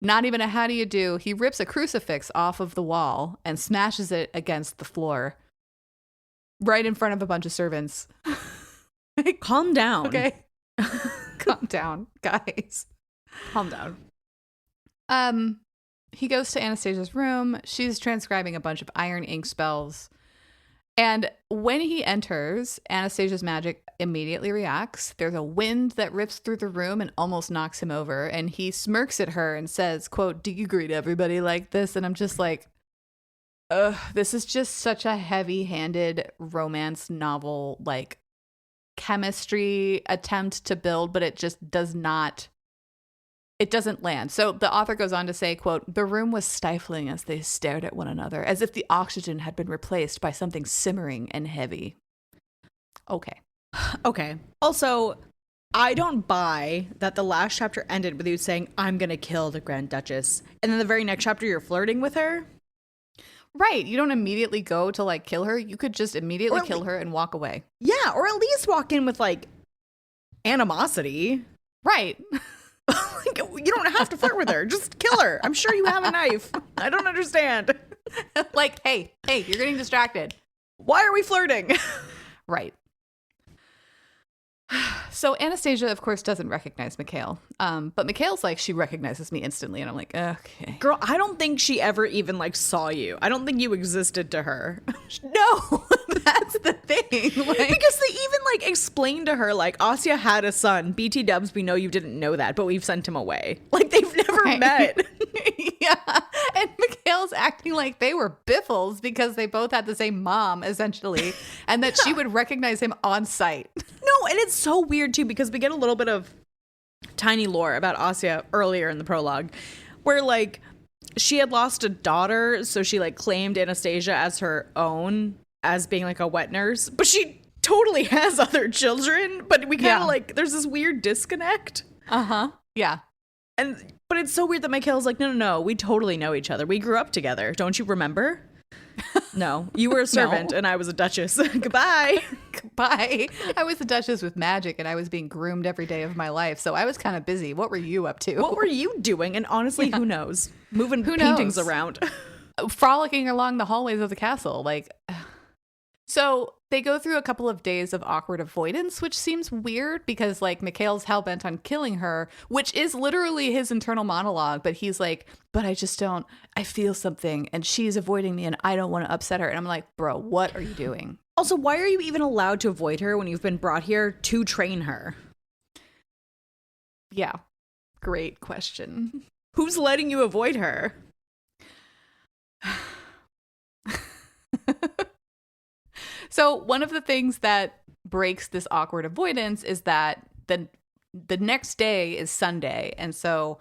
S1: not even a how do you do, he rips a crucifix off of the wall and smashes it against the floor. Right in front of a bunch of servants.
S2: Calm down.
S1: Okay. Calm down, guys.
S2: Calm down.
S1: He goes to Anastasia's room. She's transcribing a bunch of iron ink spells. And when he enters, Anastasia's magic immediately reacts. There's a wind that rips through the room and almost knocks him over. And he smirks at her and says, quote, do you greet everybody like this? And I'm just like, this is just such a heavy-handed romance novel, like, chemistry attempt to build, but it just doesn't land. So the author goes on to say, quote, the room was stifling as they stared at one another, as if the oxygen had been replaced by something simmering and heavy. Okay.
S2: Also, I don't buy that the last chapter ended with you saying, I'm going to kill the Grand Duchess. And then the very next chapter, you're flirting with her.
S1: Right. You don't immediately go to like kill her. You could just immediately kill her and walk away.
S2: Yeah. Or at least walk in with like animosity.
S1: Right.
S2: You don't have to flirt with her. Just kill her. I'm sure you have a knife. I don't understand.
S1: Like, hey, you're getting distracted.
S2: Why are we flirting?
S1: Right. So Anastasia, of course, doesn't recognize Mikhail. But Mikhail's like, she recognizes me instantly. And I'm like, okay.
S2: Girl, I don't think she ever even like saw you. I don't think you existed to her.
S1: No, that's the thing. Like,
S2: because they even like explained to her, like, Asya had a son. BT Dubs, we know you didn't know that, but we've sent him away. Like, they've never met.
S1: Yeah. And Mikhail's acting like they were biffles because they both had the same mom, essentially, and that she would recognize him on sight.
S2: No, and it's so weird, too, because we get a little bit of tiny lore about Asya earlier in the prologue, where, like, she had lost a daughter, so she, like, claimed Anastasia as her own, as being, like, a wet nurse. But she totally has other children, but we kind of, like, there's this weird disconnect.
S1: Uh-huh. Yeah.
S2: But it's so weird that Mikhail's like, no, we totally know each other. We grew up together. Don't you remember? No, you were a servant
S1: No.
S2: and I was a duchess. Goodbye.
S1: Goodbye. I was the Duchess with magic and I was being groomed every day of my life. So I was kind of busy. What were you up to?
S2: What were you doing? And honestly, who knows? Moving
S1: Who
S2: paintings
S1: knows?
S2: around.
S1: Frolicking along the hallways of the castle. So they go through a couple of days of awkward avoidance, which seems weird because like Mikhail's hell-bent on killing her, which is literally his internal monologue. But he's like, but I feel something and she's avoiding me and I don't want to upset her. And I'm like, bro, what are you doing?
S2: Also, why are you even allowed to avoid her when you've been brought here to train her?
S1: Yeah. Great question.
S2: Who's letting you avoid her?
S1: So one of the things that breaks this awkward avoidance is that the next day is Sunday. And so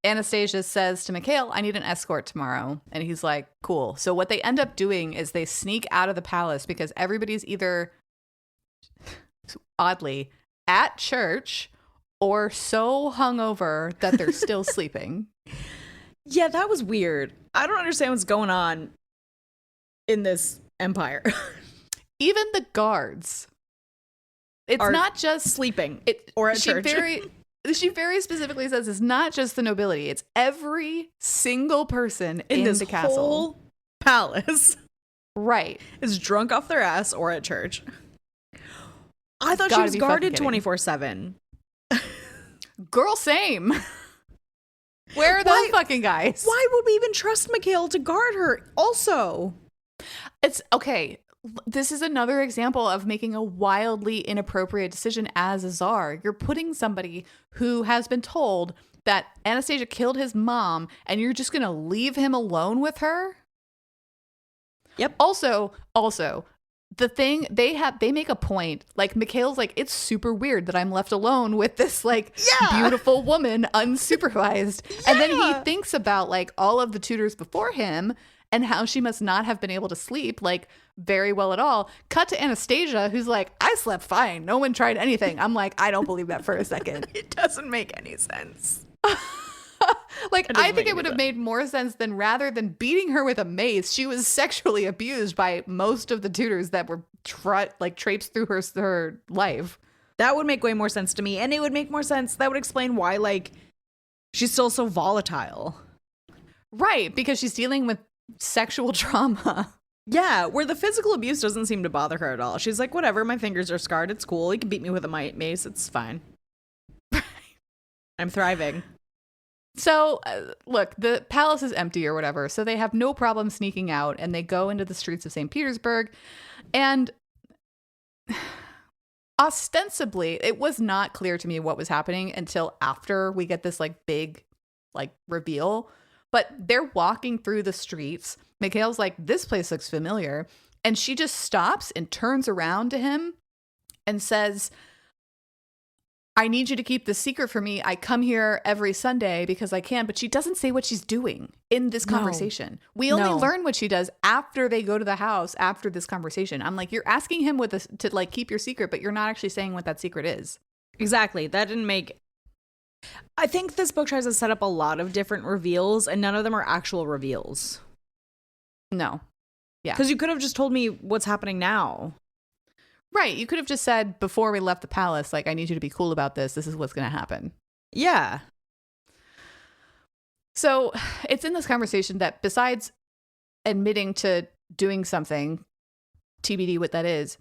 S1: Anastasia says to Mikhail, I need an escort tomorrow. And he's like, cool. So what they end up doing is they sneak out of the palace because everybody's either, oddly, at church or so hungover that they're still sleeping.
S2: Yeah, that was weird. I don't understand what's going on in this empire.
S1: Even the guards. It's not just
S2: sleeping or at church.
S1: She very specifically says it's not just the nobility. It's every single person in
S2: this
S1: the castle.
S2: Whole palace.
S1: Right.
S2: Is drunk off their ass or at church. I thought she
S1: Gotta
S2: was
S1: be
S2: guarded
S1: fucking kidding.
S2: 24/7.
S1: Girl, same. Where are those fucking guys?
S2: Why would we even trust Mikhail to guard her? Also,
S1: it's okay. This is another example of making a wildly inappropriate decision as a czar. You're putting somebody who has been told that Anastasia killed his mom and you're just going to leave him alone with her?
S2: Yep.
S1: Also, the thing they make a point, like Mikhail's like, it's super weird that I'm left alone with this like beautiful woman unsupervised. Yeah. And then he thinks about like all of the tutors before him and how she must not have been able to sleep like very well at all. Cut to Anastasia, who's like, I slept fine. No one tried anything. I'm like, I don't believe that for a second.
S2: It doesn't make any sense.
S1: Like, I think it would have made more sense than rather than beating her with a mace, she was sexually abused by most of the tutors that were traipsed through her life.
S2: That would make way more sense to me. And it would make more sense. That would explain why, like, she's still so volatile.
S1: Right, because she's dealing with sexual trauma.
S2: Yeah, where the physical abuse doesn't seem to bother her at all. She's like, whatever, my fingers are scarred. It's cool. He can beat me with a mace. It's fine. I'm thriving.
S1: So, look, the palace is empty or whatever, so they have no problem sneaking out, and they go into the streets of St. Petersburg, and ostensibly, it was not clear to me what was happening until after we get this, like, big, like, reveal, but they're walking through the streets. Mikhail's like, this place looks familiar, and she just stops and turns around to him and says, I need you to keep this secret from me. I come here every Sunday because I can, but she doesn't say what she's doing in this conversation. We only learn what she does after they go to the house after this conversation. I'm like, you're asking him to like keep your secret, but you're not actually saying what that secret is.
S2: Exactly. That didn't make... I think this book tries to set up a lot of different reveals, and none of them are actual reveals.
S1: No. Yeah.
S2: Because you could have just told me what's happening now.
S1: Right. You could have just said before we left the palace, like, I need you to be cool about this. This is what's going to happen.
S2: Yeah.
S1: So it's in this conversation that besides admitting to doing something, TBD what that is,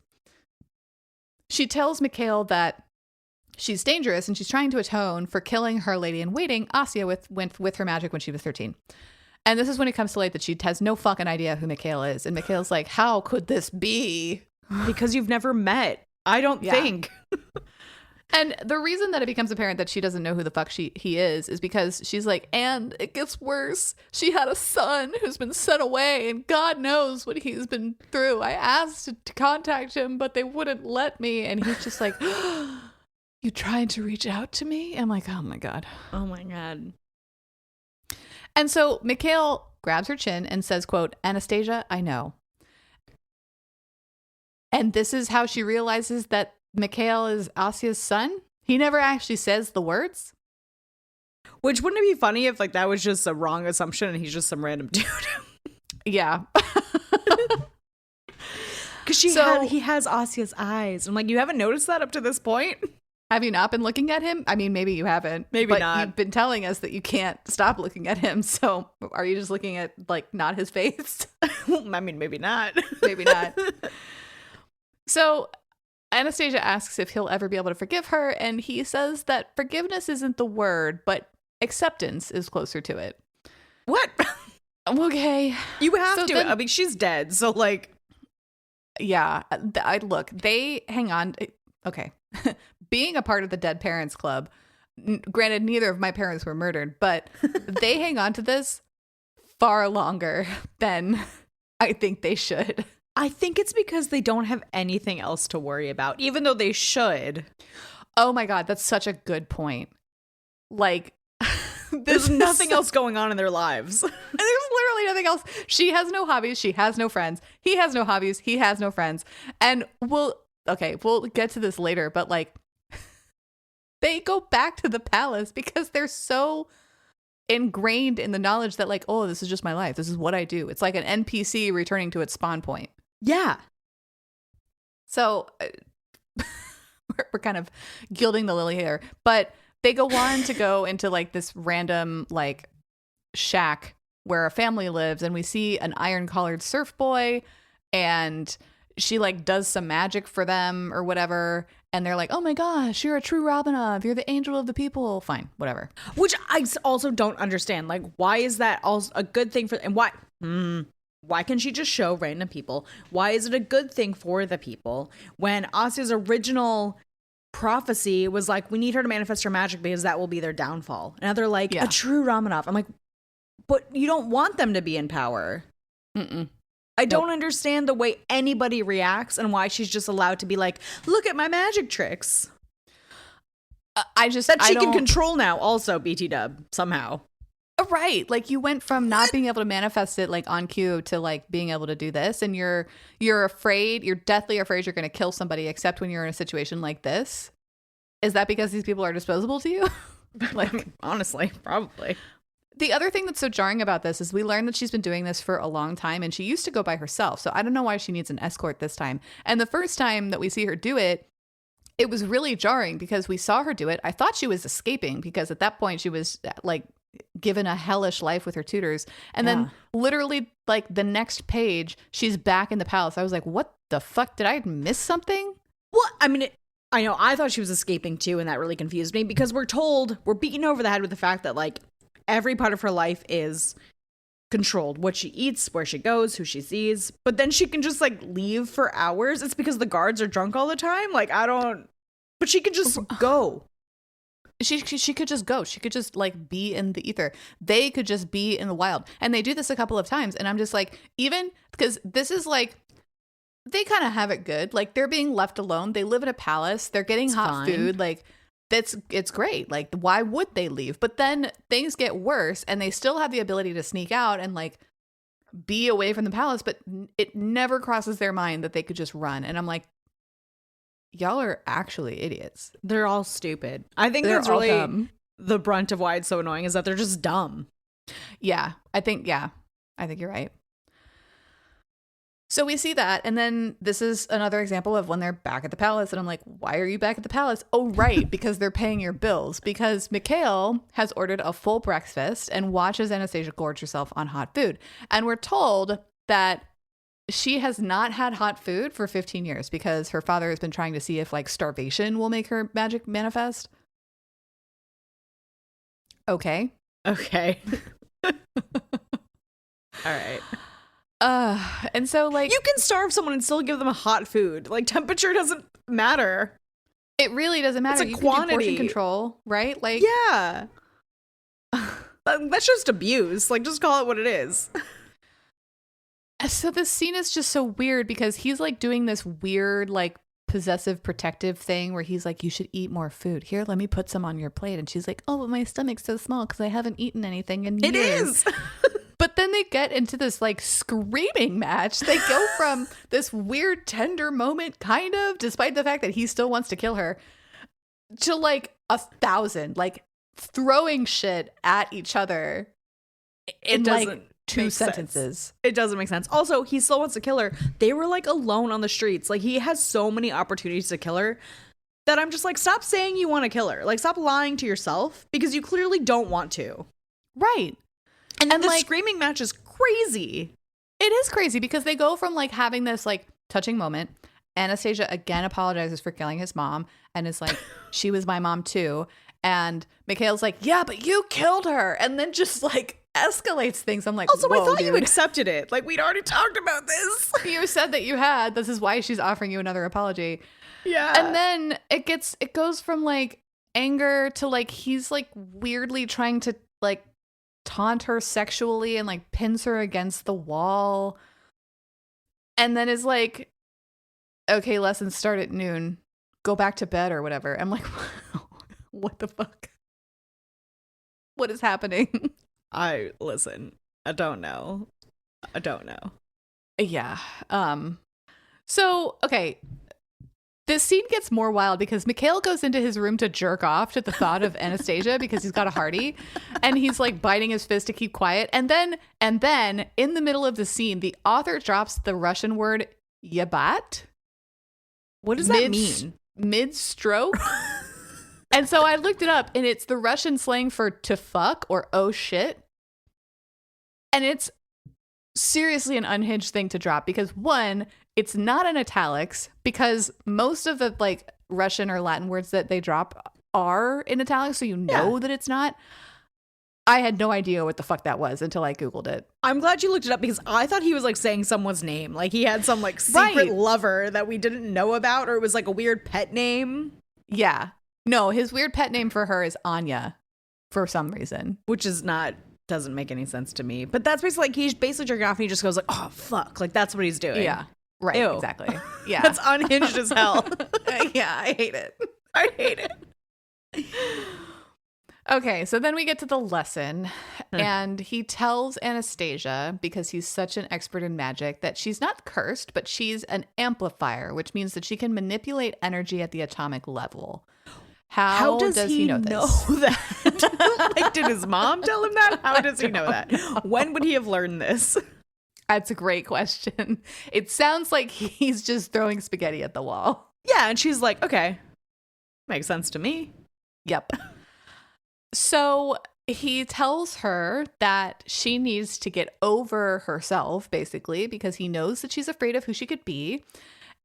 S1: she tells Mikhail that she's dangerous and she's trying to atone for killing her lady in waiting, Asya, with her magic when she was 13. And this is when it comes to light that she has no fucking idea who Mikhail is. And Mikhail's like, how could this be?
S2: Because you've never met. I don't think.
S1: And the reason that it becomes apparent that she doesn't know who the fuck he is because she's like, and it gets worse. She had a son who's been sent away and God knows what he's been through. I asked to contact him, but they wouldn't let me. And he's just like, you tried to reach out to me? I'm like, oh my God.
S2: Oh my God.
S1: And so Mikhail grabs her chin and says, quote, Anastasia, I know. And this is how she realizes that Mikhail is Asya's son? He never actually says the words?
S2: Which wouldn't it be funny if like that was just a wrong assumption and he's just some random dude?
S1: Yeah.
S2: Because he has Asia's eyes. I'm like, you haven't noticed that up to this point?
S1: Have you not been looking at him? I mean, maybe you haven't.
S2: Maybe
S1: but
S2: not.
S1: You've been telling us that you can't stop looking at him. So are you just looking at, like, not his face?
S2: I mean, maybe not.
S1: Maybe not. So Anastasia asks if he'll ever be able to forgive her. And he says that forgiveness isn't the word, but acceptance is closer to it.
S2: What?
S1: Okay.
S2: You have
S1: So
S2: to.
S1: then-
S2: I mean, she's dead. So, like.
S1: Yeah. Look, they hang on. Okay. Being a part of the Dead Parents Club, granted, neither of my parents were murdered, but they hang on to this far longer than I think they should.
S2: I think it's because they don't have anything else to worry about, even though they should.
S1: Oh my God, that's such a good point. Like,
S2: there's nothing else going on in their lives.
S1: There's literally nothing else. She has no hobbies. She has no friends. He has no hobbies. He has no friends. And we'll get to this later, but like, they go back to the palace because they're so ingrained in the knowledge that like, oh, this is just my life. This is what I do. It's like an NPC returning to its spawn point.
S2: Yeah.
S1: So we're kind of gilding the lily here, but they go on to go into like this random like shack where a family lives, and we see an iron-collared surf boy, and she like does some magic for them or whatever, and they're like, oh my gosh, you're a true Romanov, you're the angel of the people. Fine, whatever.
S2: Which I also don't understand. Like, why is that also a good thing for, and why can she just show random people? Why is it a good thing for the people when Asia's original prophecy was like, we need her to manifest her magic because that will be their downfall? And now they're like, a true Romanov. I'm like, but you don't want them to be in power. I don't understand the way anybody reacts and why she's just allowed to be like, look at my magic tricks. She can control now also, BT dub, somehow.
S1: Right. Like, you went from not being able to manifest it like on cue to like being able to do this, and you're afraid, you're deathly afraid you're going to kill somebody, except when you're in a situation like this. Is that because these people are disposable to you?
S2: Like, honestly, probably.
S1: The other thing that's so jarring about this is we learned that she's been doing this for a long time, and she used to go by herself. So I don't know why she needs an escort this time. And the first time that we see her do it, it was really jarring because we saw her do it. I thought she was escaping because at that point she was like given a hellish life with her tutors. And then literally like the next page, she's back in the palace. I was like, what the fuck? Did I miss something?
S2: Well, I mean, I know I thought she was escaping too, and that really confused me because we're beaten over the head with the fact that like every part of her life is controlled. What she eats, where she goes, who she sees. But then she can just like leave for hours. It's because the guards are drunk all the time. Like, but she can just go.
S1: She could just go. She could just like be in the ether. They could just be in the wild. And they do this a couple of times. And I'm just like, even because this is like, they kind of have it good. Like, they're being left alone. They live in a palace. They're getting hot food. Like, it's great. Like, why would they leave? But then things get worse, and they still have the ability to sneak out and like be away from the palace. But it never crosses their mind that they could just run. And I'm like, y'all are actually idiots.
S2: They're all stupid. I think that's really the brunt of why it's so annoying is that they're just dumb.
S1: Yeah, I think you're right. So we see that, and then this is another example of when they're back at the palace, and I'm like, why are you back at the palace? Oh, right, because they're paying your bills, because Mikhail has ordered a full breakfast and watches Anastasia gorge herself on hot food. And we're told that she has not had hot food for 15 years because her father has been trying to see if like starvation will make her magic manifest. Okay.
S2: All right.
S1: And so like
S2: you can starve someone and still give them hot food. Like, temperature doesn't matter.
S1: It really doesn't matter.
S2: It's a
S1: you
S2: quantity.
S1: Can do portion control, right? Like,
S2: yeah. That's just abuse. Like, just call it what it is.
S1: So this scene is just so weird because he's like doing this weird like possessive protective thing where he's like, you should eat more food. Here, let me put some on your plate. And she's like, oh, but my stomach's so small because I haven't eaten anything in years. It is. But then they get into this like screaming match. They go from this weird tender moment, kind of, despite the fact that he still wants to kill her, to like 1,000. Like throwing shit at each other in like 2 sentences.
S2: Sense. It doesn't make sense. Also, he still wants to kill her. They were like alone on the streets. Like, he has so many opportunities to kill her that I'm just like, stop saying you want to kill her. Like, stop lying to yourself because you clearly don't want to.
S1: Right.
S2: And the like, screaming match is crazy.
S1: It is crazy because they go from like having this like touching moment. Anastasia again apologizes for killing his mom and is like, she was my mom too. And Mikhail's like, yeah, but you killed her. And then just like escalates things. I'm like,
S2: also, I thought
S1: dude,
S2: you accepted it. Like, we'd already talked about this.
S1: You said that you had. This is why she's offering you another apology.
S2: Yeah.
S1: And then it goes from like anger to like he's like weirdly trying to like taunt her sexually and like pins her against the wall. And then is like, okay, lessons start at noon. Go back to bed or whatever. I'm like, what the fuck? What is happening?
S2: I don't know.
S1: Yeah. So, okay. This scene gets more wild because Mikhail goes into his room to jerk off to the thought of Anastasia because he's got a hearty and he's like biting his fist to keep quiet. And then in the middle of the scene, the author drops the Russian word yabat.
S2: What does that mean?
S1: Mid-stroke. And so I looked it up and it's the Russian slang for to fuck or oh shit. And it's seriously an unhinged thing to drop because one, it's not in italics because most of the like Russian or Latin words that they drop are in italics. So you know that it's not. I had no idea what the fuck that was until I Googled it.
S2: I'm glad you looked it up because I thought he was like saying someone's name. Like he had some like secret lover that we didn't know about, or it was like a weird pet name.
S1: Yeah. No, his weird pet name for her is Anya for some reason.
S2: Which is doesn't make any sense to me. But that's basically like he's basically jerking off and he just goes like, oh fuck. Like that's what he's doing.
S1: Yeah. Right. Ew. Exactly. Yeah.
S2: That's unhinged as hell.
S1: Yeah, I hate it.
S2: I hate it.
S1: Okay, so then we get to the lesson, and he tells Anastasia, because he's such an expert in magic, that she's not cursed, but she's an amplifier, which means that she can manipulate energy at the atomic level. How does he know
S2: that? Like, did his mom tell him that? How does he know that? When would he have learned this?
S1: That's a great question. It sounds like he's just throwing spaghetti at the wall.
S2: Yeah, and she's like, okay, makes sense to me.
S1: Yep. So he tells her that she needs to get over herself, basically, because he knows that she's afraid of who she could be.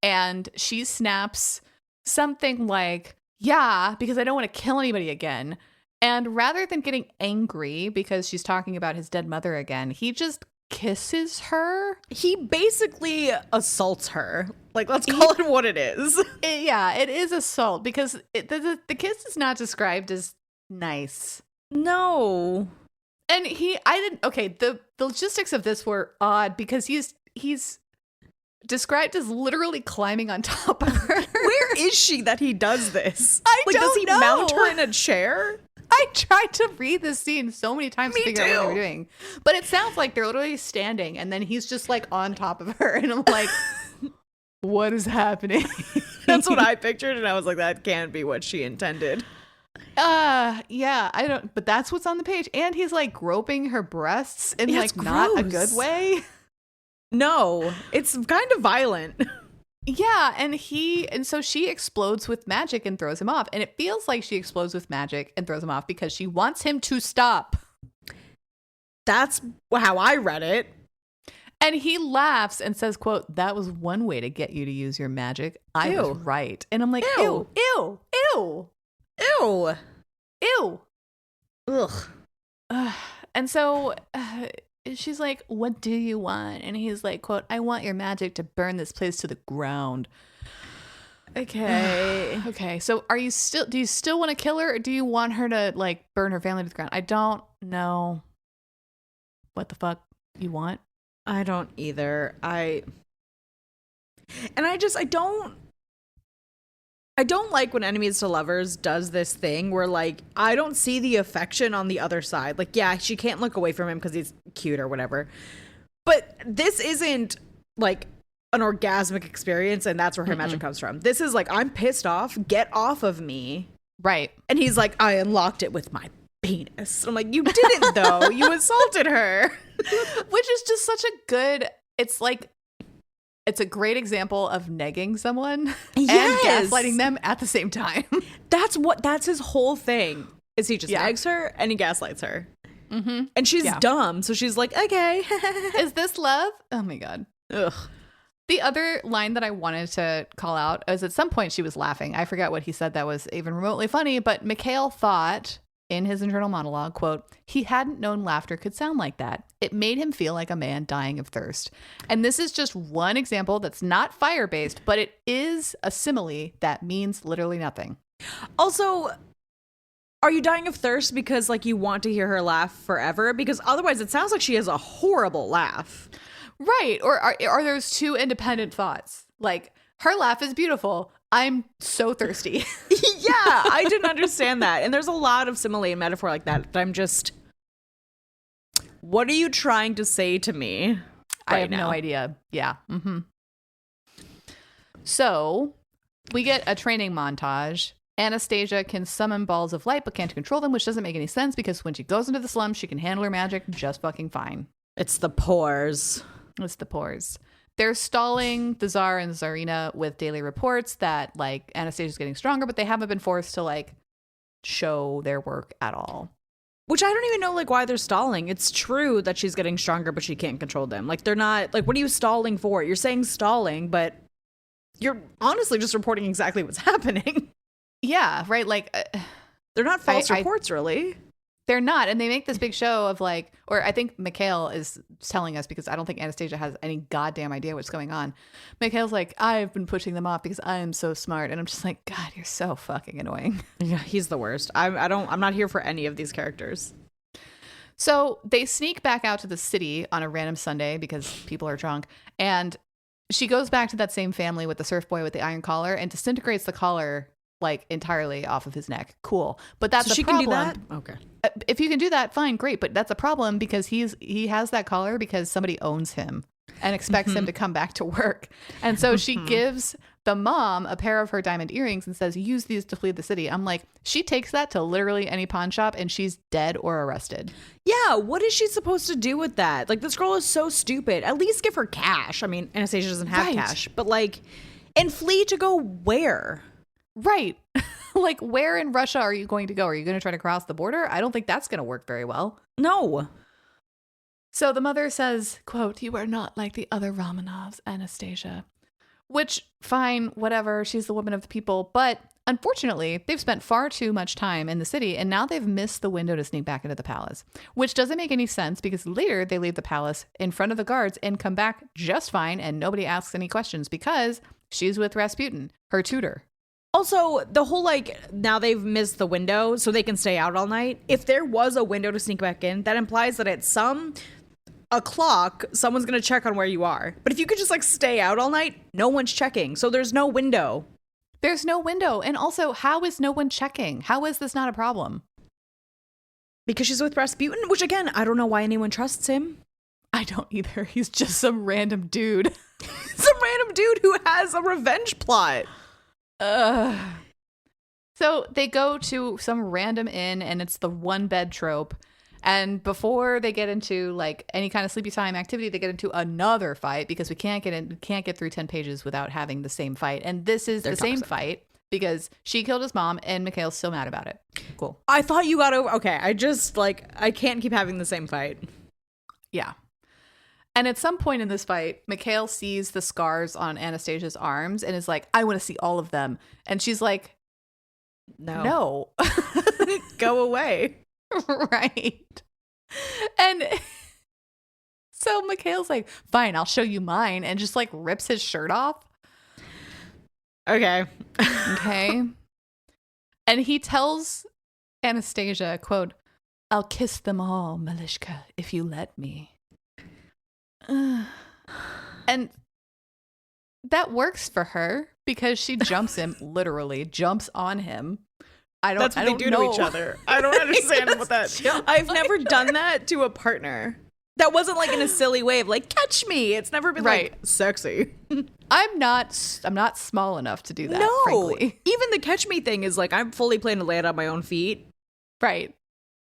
S1: And she snaps something like, yeah, because I don't want to kill anybody again. And rather than getting angry because she's talking about his dead mother again, he just kisses her.
S2: He basically assaults her. Like, let's call it what it is.
S1: It is assault because the kiss is not described as nice.
S2: No.
S1: And the logistics of this were odd because he's described as literally climbing on top of her.
S2: Where is she that he does this?
S1: Does he
S2: mount her in a chair?
S1: I tried to read this scene so many times to figure out what they were doing. But it sounds like they're literally standing and then he's just like on top of her. And I'm like, what is happening?
S2: That's what I pictured. And I was like, that can't be what she intended.
S1: Yeah, I don't, but that's what's on the page. And he's like groping her breasts in like not a good way.
S2: No, it's kind of violent.
S1: Yeah, and so she explodes with magic and throws him off. And it feels like she explodes with magic and throws him off because she wants him to stop.
S2: That's how I read it.
S1: And he laughs and says, quote, that was one way to get you to use your magic. I was right. And I'm like, ew, ew, ew.
S2: Ew.
S1: Ew.
S2: Ugh.
S1: And so she's like, what do you want? And he's like, quote, I want your magic to burn this place to the ground.
S2: Okay.
S1: Okay. So do you still want to kill her or do you want her to like burn her family to the ground? I don't know what the fuck you want.
S2: I don't either. I don't like when enemies to lovers does this thing where like I don't see the affection on the other side. Like, yeah, she can't look away from him because he's cute or whatever. But this isn't like an orgasmic experience and that's where her magic comes from. This is like, I'm pissed off. Get off of me.
S1: Right.
S2: And he's like, I unlocked it with my penis. I'm like, you didn't though. You assaulted her.
S1: Which is just such a good, it's like, it's a great example of negging someone and gaslighting them at the same time.
S2: That's his whole thing. Is he just negs her and he gaslights her. Mm-hmm. And she's dumb. So she's like, okay.
S1: Is this love? Oh my God.
S2: Ugh.
S1: The other line that I wanted to call out is at some point she was laughing. I forgot what he said that was even remotely funny, but Mikhail thought in his internal monologue, quote, he hadn't known laughter could sound like that. It made him feel like a man dying of thirst. And this is just one example that's not fire-based, but it is a simile that means literally nothing.
S2: Also, are you dying of thirst because like you want to hear her laugh forever? Because otherwise it sounds like she has a horrible laugh.
S1: Right. Or are those two independent thoughts? Like, her laugh is beautiful. I'm so thirsty.
S2: Yeah, I didn't understand that. And there's a lot of simile and metaphor like that. But I'm just, what are you trying to say to me right
S1: I have
S2: now?
S1: no idea. Yeah. Mm-hmm. So we get a training montage. Anastasia can summon balls of light but can't control them, which doesn't make any sense because when she goes into the slums, she can handle her magic just fucking fine.
S2: It's the pores.
S1: It's the pores. They're stalling the Tsar and Tsarina with daily reports that like Anastasia's getting stronger, but they haven't been forced to like show their work at all.
S2: Which I don't even know like why they're stalling. It's true that she's getting stronger, but she can't control them. Like they're not like, what are you stalling for? You're saying stalling, but you're honestly just reporting exactly what's happening.
S1: Yeah, right. Like
S2: they're not false reports, really.
S1: They're not. And they make this big show of like, or I think Mikhail is telling us because I don't think Anastasia has any goddamn idea what's going on. Mikhail's like, I've been pushing them off because I am so smart. And I'm just like, God, you're so fucking annoying.
S2: Yeah, he's the worst. I'm not here for any of these characters.
S1: So they sneak back out to the city on a random Sunday because people are drunk. And she goes back to that same family with the surf boy with the iron collar and disintegrates the collar like entirely off of his neck. Cool. But that's
S2: so
S1: a problem.
S2: Can do that? Okay.
S1: If you can do that, fine, great. But that's a problem because he has that collar because somebody owns him and expects him to come back to work. And so she gives the mom a pair of her diamond earrings and says, use these to flee the city. I'm like, she takes that to literally any pawn shop and she's dead or arrested.
S2: Yeah, what is she supposed to do with that? Like, this girl is so stupid. At least give her cash. I mean, Anastasia doesn't have cash, but like, and flee to go where?
S1: Right. Like, where in Russia are you going to go? Are you going to try to cross the border? I don't think that's going to work very well.
S2: No.
S1: So the mother says, quote, you are not like the other Romanovs, Anastasia. Which, fine, whatever. She's the woman of the people. But unfortunately, they've spent far too much time in the city and now they've missed the window to sneak back into the palace, which doesn't make any sense because later they leave the palace in front of the guards and come back just fine and nobody asks any questions because she's with Rasputin, her tutor.
S2: Also, the whole like, now they've missed the window so they can stay out all night. If there was a window to sneak back in, that implies that at some o'clock, someone's going to check on where you are. But if you could just like stay out all night, no one's checking. So there's no window.
S1: There's no window. And also, how is no one checking? How is this not a problem?
S2: Because she's with Rasputin, which again, I don't know why anyone trusts him.
S1: I don't either. He's just some random dude.
S2: Some random dude who has a revenge plot.
S1: So they go to some random inn and it's the one bed trope. And before they get into like any kind of sleepy time activity, they get into another fight because we can't get through 10 pages without having the same fight. And this is the same fight because she killed his mom and Mikhail's still mad about it. Cool.
S2: I thought you got over. Okay. I just like, I can't keep having the same fight.
S1: Yeah. And at some point in this fight, Mikhail sees the scars on Anastasia's arms and is like, I want to see all of them. And she's like, no.
S2: Go away.
S1: Right. And so Mikhail's like, fine, I'll show you mine. And just like rips his shirt off.
S2: Okay.
S1: Okay. And he tells Anastasia, quote, I'll kiss them all, Malishka, if you let me. And that works for her because she literally jumps on him.
S2: That's what they do to each other. I don't understand what that. I've never done that to a partner. That wasn't like in a silly way of like, catch me. It's never been like sexy.
S1: I'm not small enough to do that,
S2: No.
S1: frankly.
S2: Even the catch me thing is like, I'm fully planning to land on my own feet.
S1: Right.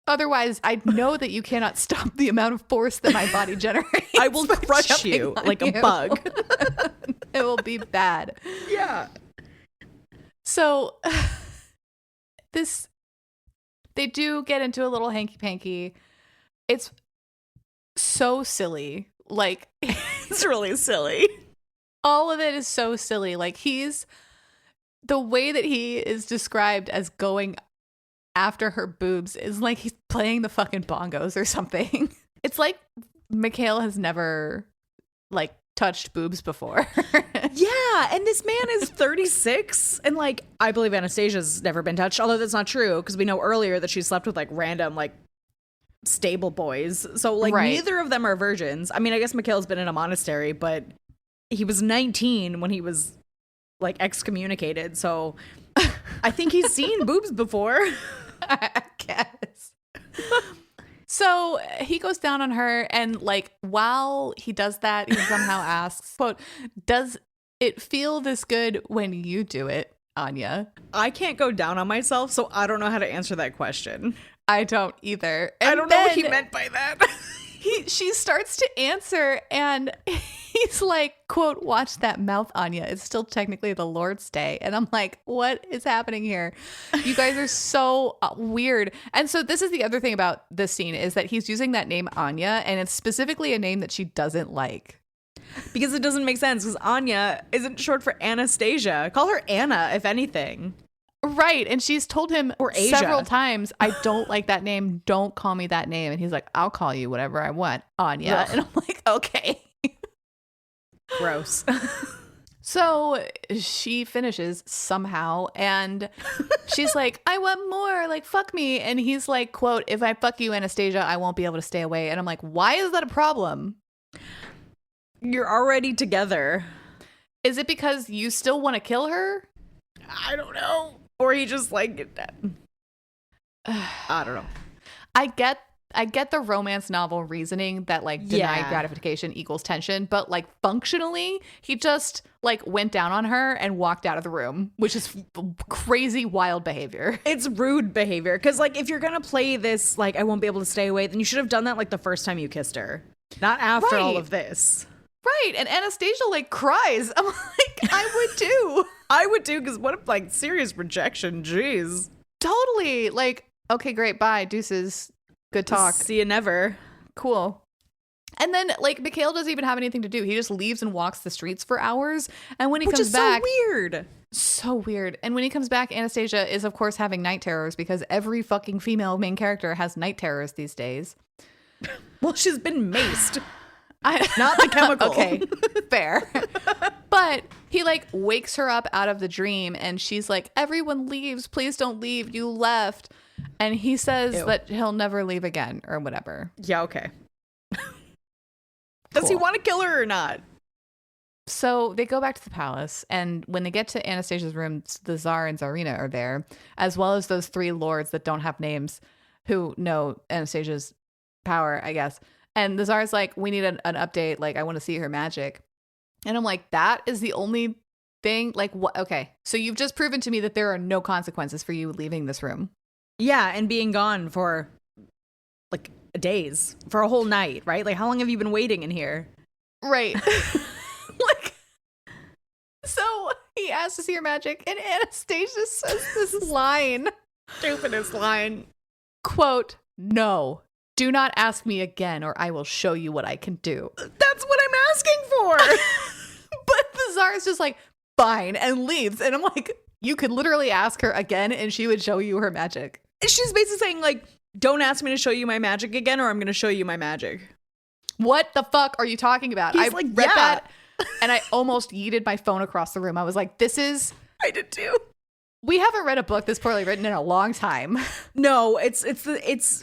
S1: Otherwise, I know that you cannot stop the amount of force that my body generates.
S2: I will crush you like a bug.
S1: It will be bad.
S2: Yeah.
S1: So they do get into a little hanky-panky. It's so silly. Like,
S2: it's really silly.
S1: All of it is so silly. Like, the way that he is described as going after her boobs is like he's playing the fucking bongos or something. It's like Mikhail has never like touched boobs before.
S2: Yeah, and this man is 36 and like I believe Anastasia's never been touched, although that's not true because we know earlier that she slept with like random like stable boys. So like neither of them are virgins. I mean, I guess Mikhail's been in a monastery, but he was 19 when he was like excommunicated. So I think he's seen boobs before.
S1: I guess. So he goes down on her, and like while he does that, he somehow asks, quote, "Does it feel this good when you do it, Anya?"
S2: I can't go down on myself, so I don't know how to answer that question.
S1: I don't either. And
S2: I don't know what he meant by that.
S1: She starts to answer, and he's like, quote, "Watch that mouth, Anya. It's still technically the Lord's Day." And I'm like, what is happening here? You guys are so weird. And so this is the other thing about this scene is that he's using that name Anya, and it's specifically a name that she doesn't like.
S2: Because it doesn't make sense, because Anya isn't short for Anastasia. Call her Anna, if anything.
S1: Right. And she's told him several times, I don't like that name. Don't call me that name. And he's like, I'll call you whatever I want, Anya. Ugh. And I'm like, okay.
S2: Gross.
S1: So she finishes somehow and she's like, I want more, like, fuck me. And he's like, quote, "If I fuck you, Anastasia, I won't be able to stay away." And I'm like, why is that a problem?
S2: You're already together.
S1: Is it because you still want to kill her?
S2: I don't know. Or he just like, I don't know.
S1: I get the romance novel reasoning that like denied gratification equals tension, but like functionally, he just like went down on her and walked out of the room, which is crazy, wild behavior.
S2: It's rude behavior. Because like if you're going to play this, like I won't be able to stay away, then you should have done that like the first time you kissed her. Not after all of this.
S1: Right. And Anastasia like cries. I'm like, I would too.
S2: I would too, because what if like serious rejection? Jeez.
S1: Totally. Like, okay, great. Bye. Deuces. Good talk.
S2: See you never.
S1: Cool. And then like Mikhail doesn't even have anything to do. He just leaves and walks the streets for hours. And when he comes back,
S2: so weird.
S1: So weird. And when he comes back, Anastasia is of course having night terrors because every fucking female main character has night terrors these days.
S2: Well, she's been maced. Not the chemical.
S1: Okay, fair. But he like wakes her up out of the dream and she's like, "Everyone leaves. Please don't leave. You left." And he says that he'll never leave again or whatever.
S2: Yeah, okay. Does he want to kill her or not?
S1: So they go back to the palace, and when they get to Anastasia's room, the Tsar and Tsarina are there, as well as those three lords that don't have names who know Anastasia's power, I guess. And the Tsar's like, "We need an update. Like, I want to see her magic." And I'm like, that is the only thing? Like, what? Okay. So you've just proven to me that there are no consequences for you leaving this room.
S2: Yeah, and being gone for like days, for a whole night, right? Like, how long have you been waiting in here?
S1: Right. Like, so he asks to see her magic, and Anastasia says this line.
S2: Stupidest line.
S1: Quote, "No. Do not ask me again or I will show you what I can do."
S2: That's what I'm asking for.
S1: But the Tsar is just like, fine, and leaves. And I'm like, you could literally ask her again and she would show you her magic.
S2: She's basically saying like, don't ask me to show you my magic again or I'm going to show you my magic.
S1: What the fuck are you talking about?
S2: He's
S1: I
S2: like,
S1: read that and I almost yeeted my phone across the room. I was like, this is...
S2: I did too.
S1: We haven't read a book this poorly written in a long time.
S2: No, it's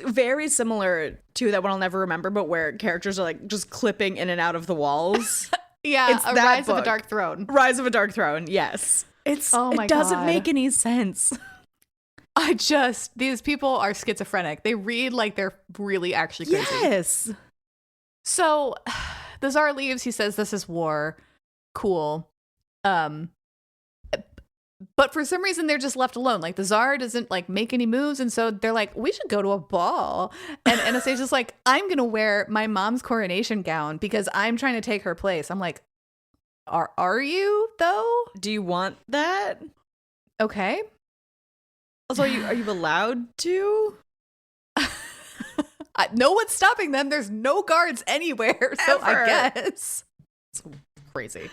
S2: very similar to that one I'll never remember, but where characters are like just clipping in and out of the walls.
S1: Yeah,
S2: it's
S1: Rise of a Dark Throne.
S2: Rise of a Dark Throne, yes. It doesn't make any sense.
S1: These people are schizophrenic. They read like they're really actually crazy.
S2: Yes.
S1: So the Tsar leaves. He says, this is war. Cool. But for some reason, they're just left alone. Like, the Tsar doesn't, like, make any moves. And so they're like, we should go to a ball. And Anastasia's like, I'm going to wear my mom's coronation gown because I'm trying to take her place. I'm like, are you, though?
S2: Do you want that?
S1: Okay.
S2: Also, are you allowed to?
S1: No one's stopping them. There's no guards anywhere. So
S2: Ever.
S1: I guess.
S2: It's crazy.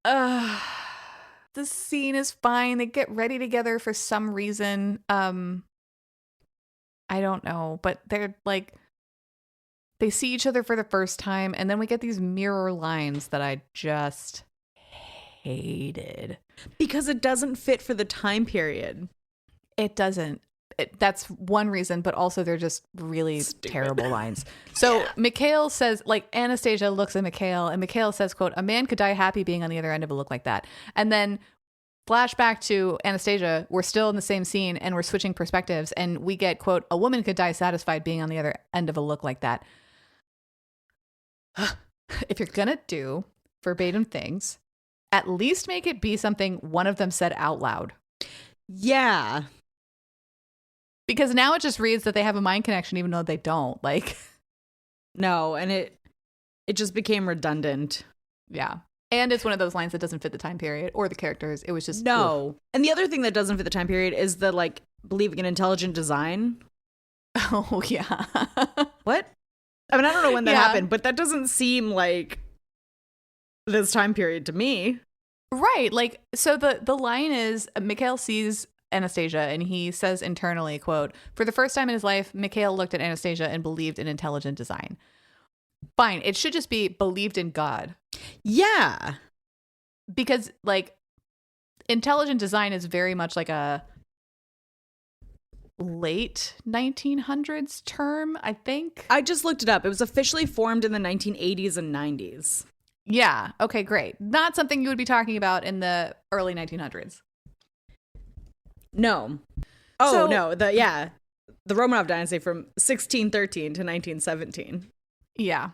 S1: The scene is fine. They get ready together for some reason. I don't know, but they're like, they see each other for the first time, and then we get these mirror lines that I just hated.
S2: Because it doesn't fit for the time period.
S1: It doesn't. That's one reason, but also they're just really
S2: Stupid.
S1: terrible lines. So
S2: Yeah.
S1: Mikhail says, like, Anastasia looks at Mikhail, and Mikhail says, quote, a man could die happy being on the other end of a look like that. And then flashback to Anastasia, we're still in the same scene, and we're switching perspectives, and we get, quote, a woman could die satisfied being on the other end of a look like that. If you're gonna do verbatim things, at least make it be something one of them said out loud.
S2: Yeah.
S1: Because now it just reads that they have a mind connection even though they don't. Like,
S2: No, and it just became redundant.
S1: yeah. And it's one of those lines that doesn't fit the time period or the characters. It was just
S2: No.
S1: ugh.
S2: And the other thing that doesn't fit the time period is the, like, believing in intelligent design.
S1: Oh, yeah.
S2: What? I mean, I don't know when that
S1: Yeah.
S2: happened, but that doesn't seem like this time period to me.
S1: Right. Like, so the line is Mikhail sees Anastasia and he says internally, quote, for the first time in his life, Mikhail looked at Anastasia and believed in intelligent design. Fine. It should just be believed in God.
S2: Yeah.
S1: Because, like, intelligent design is very much like a late 1900s term, I think.
S2: I just looked it up. It was officially formed in the 1980s and 90s.
S1: Yeah. Okay, great. Not something you would be talking about in the early 1900s.
S2: No. Oh,
S1: So-
S2: no. The Romanov dynasty from 1613 to 1917.
S1: Yeah.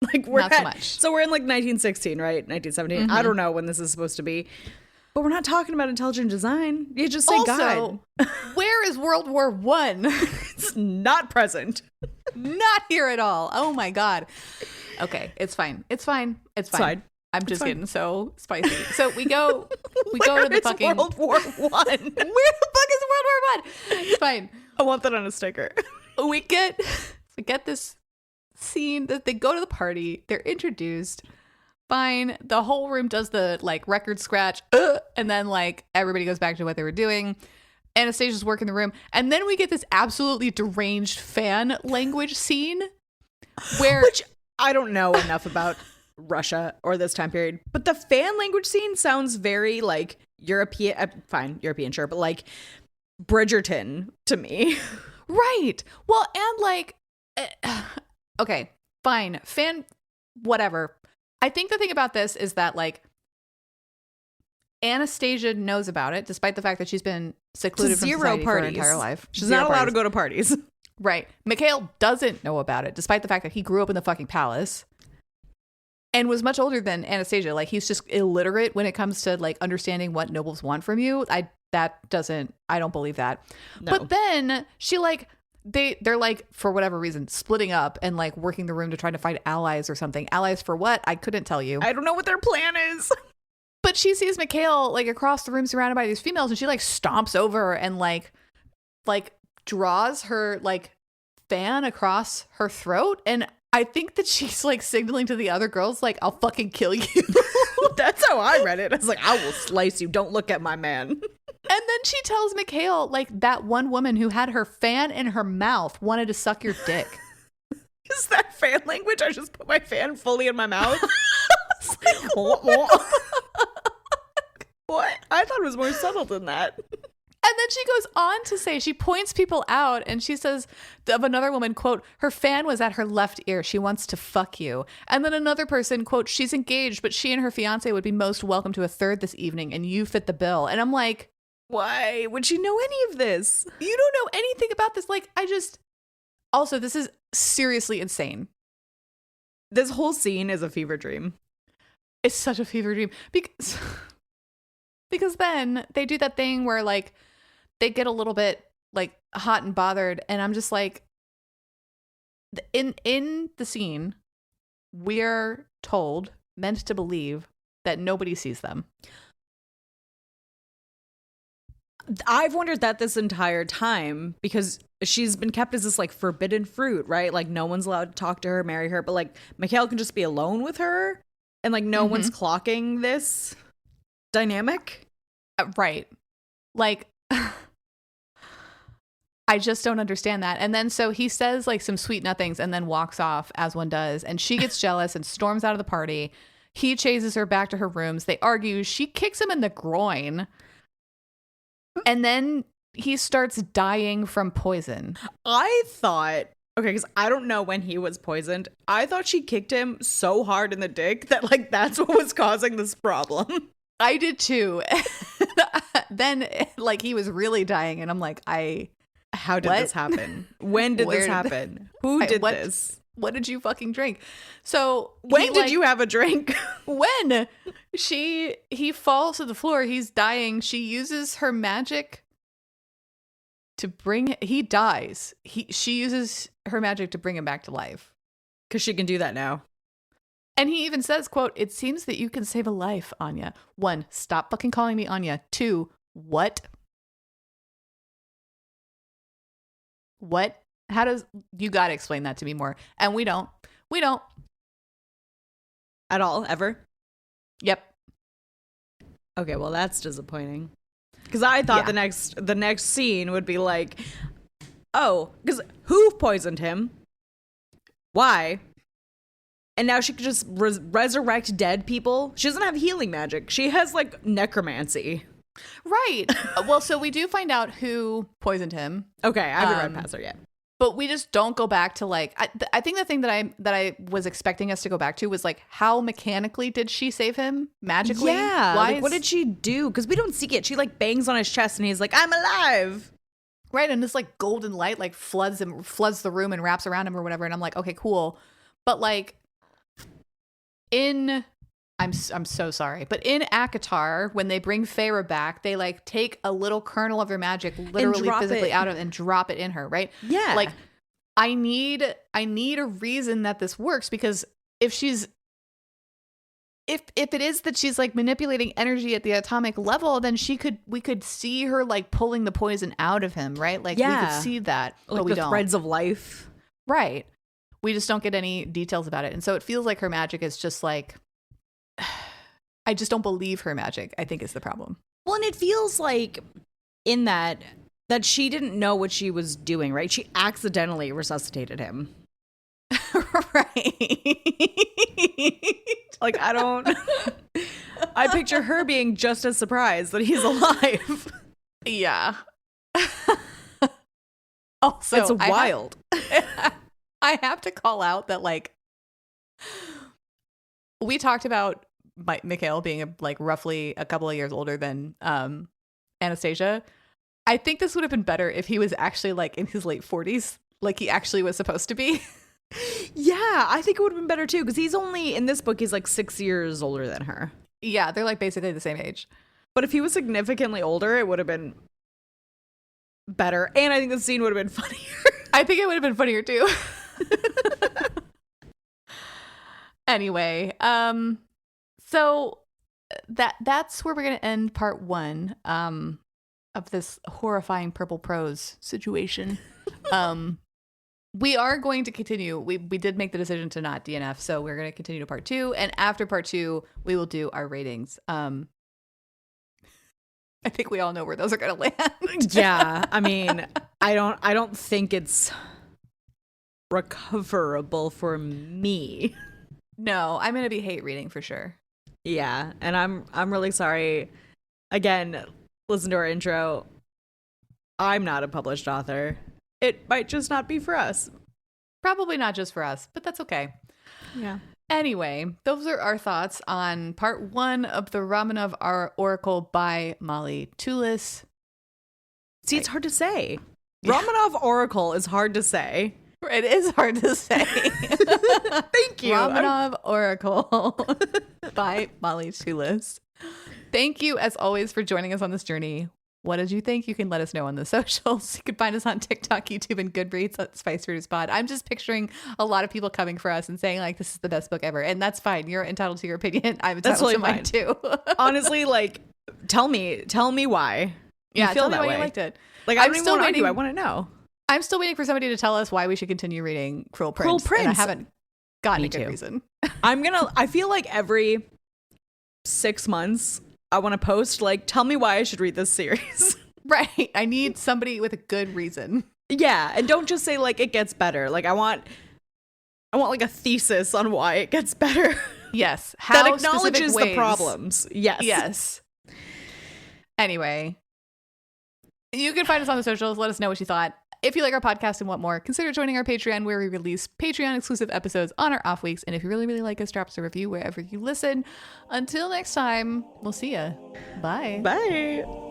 S2: Like, we're
S1: Not so much.
S2: So we're in, like, 1916, right? 1917. I
S1: Mhm.
S2: don't know when this is supposed to be. But we're not talking about intelligent design. You just say
S1: Also,
S2: God.
S1: where is World War One?
S2: It's not present.
S1: Not here at all. Oh my God. Okay, it's fine. It's fine. It's fine.
S2: fine.
S1: I'm just
S2: fine.
S1: getting so spicy. So we go to
S2: Where
S1: the
S2: is
S1: fucking
S2: World War One.
S1: Where the fuck is World War One? It's fine.
S2: I want that on a sticker.
S1: We get this scene that they go to the party, they're introduced. Fine. The whole room does the, like, record scratch, and then, like, everybody goes back to what they were doing. Anastasia's working the room, and then we get this absolutely deranged fan language scene where
S2: Which I don't know enough about Russia or this time period, but the fan language scene sounds very, like, European. Fine, European, sure, but, like, Bridgerton to me.
S1: right. Well, and, like, okay, fine. Fan whatever. I think the thing about this is that, like, Anastasia knows about it, despite the fact that she's been secluded from
S2: Zero
S1: society for her
S2: parties.
S1: entire life.
S2: She's
S1: Zero
S2: not allowed
S1: parties.
S2: to go to parties.
S1: Right. Mikhail doesn't know about it, despite the fact that he grew up in the fucking palace and was much older than Anastasia. Like, he's just illiterate when it comes to, like, understanding what nobles want from you. I don't believe that.
S2: No.
S1: But then she, like, they're like, for whatever reason, splitting up and, like, working the room to try to find allies or something. Allies for what? I couldn't tell you.
S2: I don't know what their plan is.
S1: But she sees Mikhail, like, across the room surrounded by these females, and she, like, stomps over and, like draws her, like, fan across her throat. And I think that she's, like, signaling to the other girls, like, I'll fucking kill you.
S2: That's how I read it. I was like, I will slice you. Don't look at my man.
S1: And then she tells Mikhail, like, that one woman who had her fan in her mouth wanted to suck your dick.
S2: Is that fan language? I just put my fan fully in my mouth. What? I thought it was more subtle than that.
S1: And then she goes on to say, she points people out and she says of another woman, quote, her fan was at her left ear. She wants to fuck you. And then another person, quote, she's engaged, but she and her fiance would be most welcome to a third this evening and you fit the bill. And I'm like,
S2: Why would she know any of this?
S1: you don't know anything about this. Like, also, this is seriously insane.
S2: This whole scene is a fever dream.
S1: It's such a fever dream because then they do that thing where like they get a little bit like hot and bothered, and I'm just like, in the scene, we're meant to believe that nobody sees them.
S2: I've wondered that this entire time because she's been kept as this like forbidden fruit, right? Like no one's allowed to talk to her, marry her, but like Mikhail can just be alone with her and like no one's clocking this dynamic.
S1: Right. Like I just don't understand that. And then so he says like some sweet nothings and then walks off as one does. And she gets jealous and storms out of the party. He chases her back to her rooms. They argue. She kicks him in the groin. And then he starts dying from poison.
S2: I thought, okay, because I don't know when he was poisoned. I thought she kicked him so hard in the dick that like that's what was causing this problem.
S1: I did too. Then like he was really dying and I'm like,
S2: how did this happen? When did this happen? Who did this?
S1: What did you fucking drink? So
S2: when did you have a drink?
S1: When he falls to the floor, he's dying. She uses her magic to he dies. She uses her magic to bring him back to life.
S2: Because she can do that now.
S1: And he even says, quote, "It seems that you can save a life, Anya. 1, stop fucking calling me Anya. 2, what? What? How does you got to explain that to me more?" And we don't
S2: at all ever.
S1: Yep.
S2: Okay, well that's disappointing. Because I thought the next scene would be like, oh, because who poisoned him? Why? And now she could just resurrect dead people. She doesn't have healing magic. She has like necromancy.
S1: Right. Well, so we do find out who poisoned him.
S2: Okay, I haven't read past her yet.
S1: But we just don't go back to like I think the thing that I was expecting us to go back to was like how mechanically did she save him magically?
S2: Yeah. What did she do? Because we don't see it. She like bangs on his chest and he's like, "I'm alive."
S1: Right, and this like golden light like floods the room and wraps around him or whatever, and I'm like, okay, cool. But like I'm so sorry, but in Akatar, when they bring Feyre back, they like take a little kernel of her magic, literally physically out of and drop it in her, right?
S2: Yeah.
S1: Like I need a reason that this works, because if it is that she's like manipulating energy at the atomic level, then we could see her like pulling the poison out of him, right? Like we could see that,
S2: like
S1: but we
S2: the
S1: don't.
S2: threads of life.
S1: Right. We just don't get any details about it. And so it feels like her magic is just like, I just don't believe her magic, I think is the problem.
S2: Well, and it feels like in that she didn't know what she was doing, right? She accidentally resuscitated him.
S1: Right.
S2: Like, I picture her being just as surprised that he's alive.
S1: Yeah. Also,
S2: it's wild.
S1: I have to call out that, like, we talked about Mikhail being like roughly a couple of years older than Anastasia. I think this would have been better if he was actually like in his late 40s, like he actually was supposed to be.
S2: Yeah, I think it would have been better too, because he's only, in this book, he's like 6 years older than her.
S1: Yeah, they're like basically the same age.
S2: But if he was significantly older, it would have been better. And I think the scene would have been funnier.
S1: I think it would have been funnier too. Anyway, so that's where we're going to end part 1 of this horrifying purple prose situation. We are going to continue. We did make the decision to not DNF, so we're going to continue to part 2, and after part 2, we will do our ratings. I think we all know where those are going to land.
S2: Yeah, I mean, I don't think it's recoverable for me.
S1: No, I'm going to be hate reading for sure.
S2: Yeah, and I'm really sorry. Again, listen to our intro. I'm not a published author. It might just not be for us.
S1: Probably not just for us, but that's okay.
S2: Yeah.
S1: Anyway, those are our thoughts on part 1 of the Romanov Oracle by Molly Tullis.
S2: See, it's hard to say. Yeah. Romanov Oracle is hard to say.
S1: It is hard to say.
S2: Thank you.
S1: Romanov Oracle by Molly Tullis. Thank you, as always, for joining us on this journey. What did you think? You can let us know on the socials. You can find us on TikTok, YouTube, and Goodreads at Spice Readers Pod. I'm just picturing a lot of people coming for us and saying, like, this is the best book ever. And that's fine. You're entitled to your opinion. I'm entitled to mine, too.
S2: Honestly, like, tell me why.
S1: Yeah,
S2: feel
S1: tell me
S2: that
S1: why
S2: way.
S1: you liked it.
S2: Like, I don't even want to argue. I want to know.
S1: I'm still waiting for somebody to tell us why we should continue reading Cruel Prince.
S2: Cruel Prince.
S1: And I haven't gotten
S2: Me
S1: a good
S2: too.
S1: reason.
S2: I feel like every 6 months, I want to post, like, tell me why I should read this series.
S1: Right. I need somebody with a good reason.
S2: Yeah. And don't just say, like, it gets better. Like, I want like a thesis on why it gets better.
S1: Yes.
S2: That acknowledges the problems. Yes.
S1: Yes. Anyway, you can find us on the socials. Let us know what you thought. If you like our podcast and want more, consider joining our Patreon, where we release Patreon exclusive episodes on our off weeks. And if you really, really like us, drop us a review wherever you listen. Until next time, we'll see ya. Bye.
S2: Bye.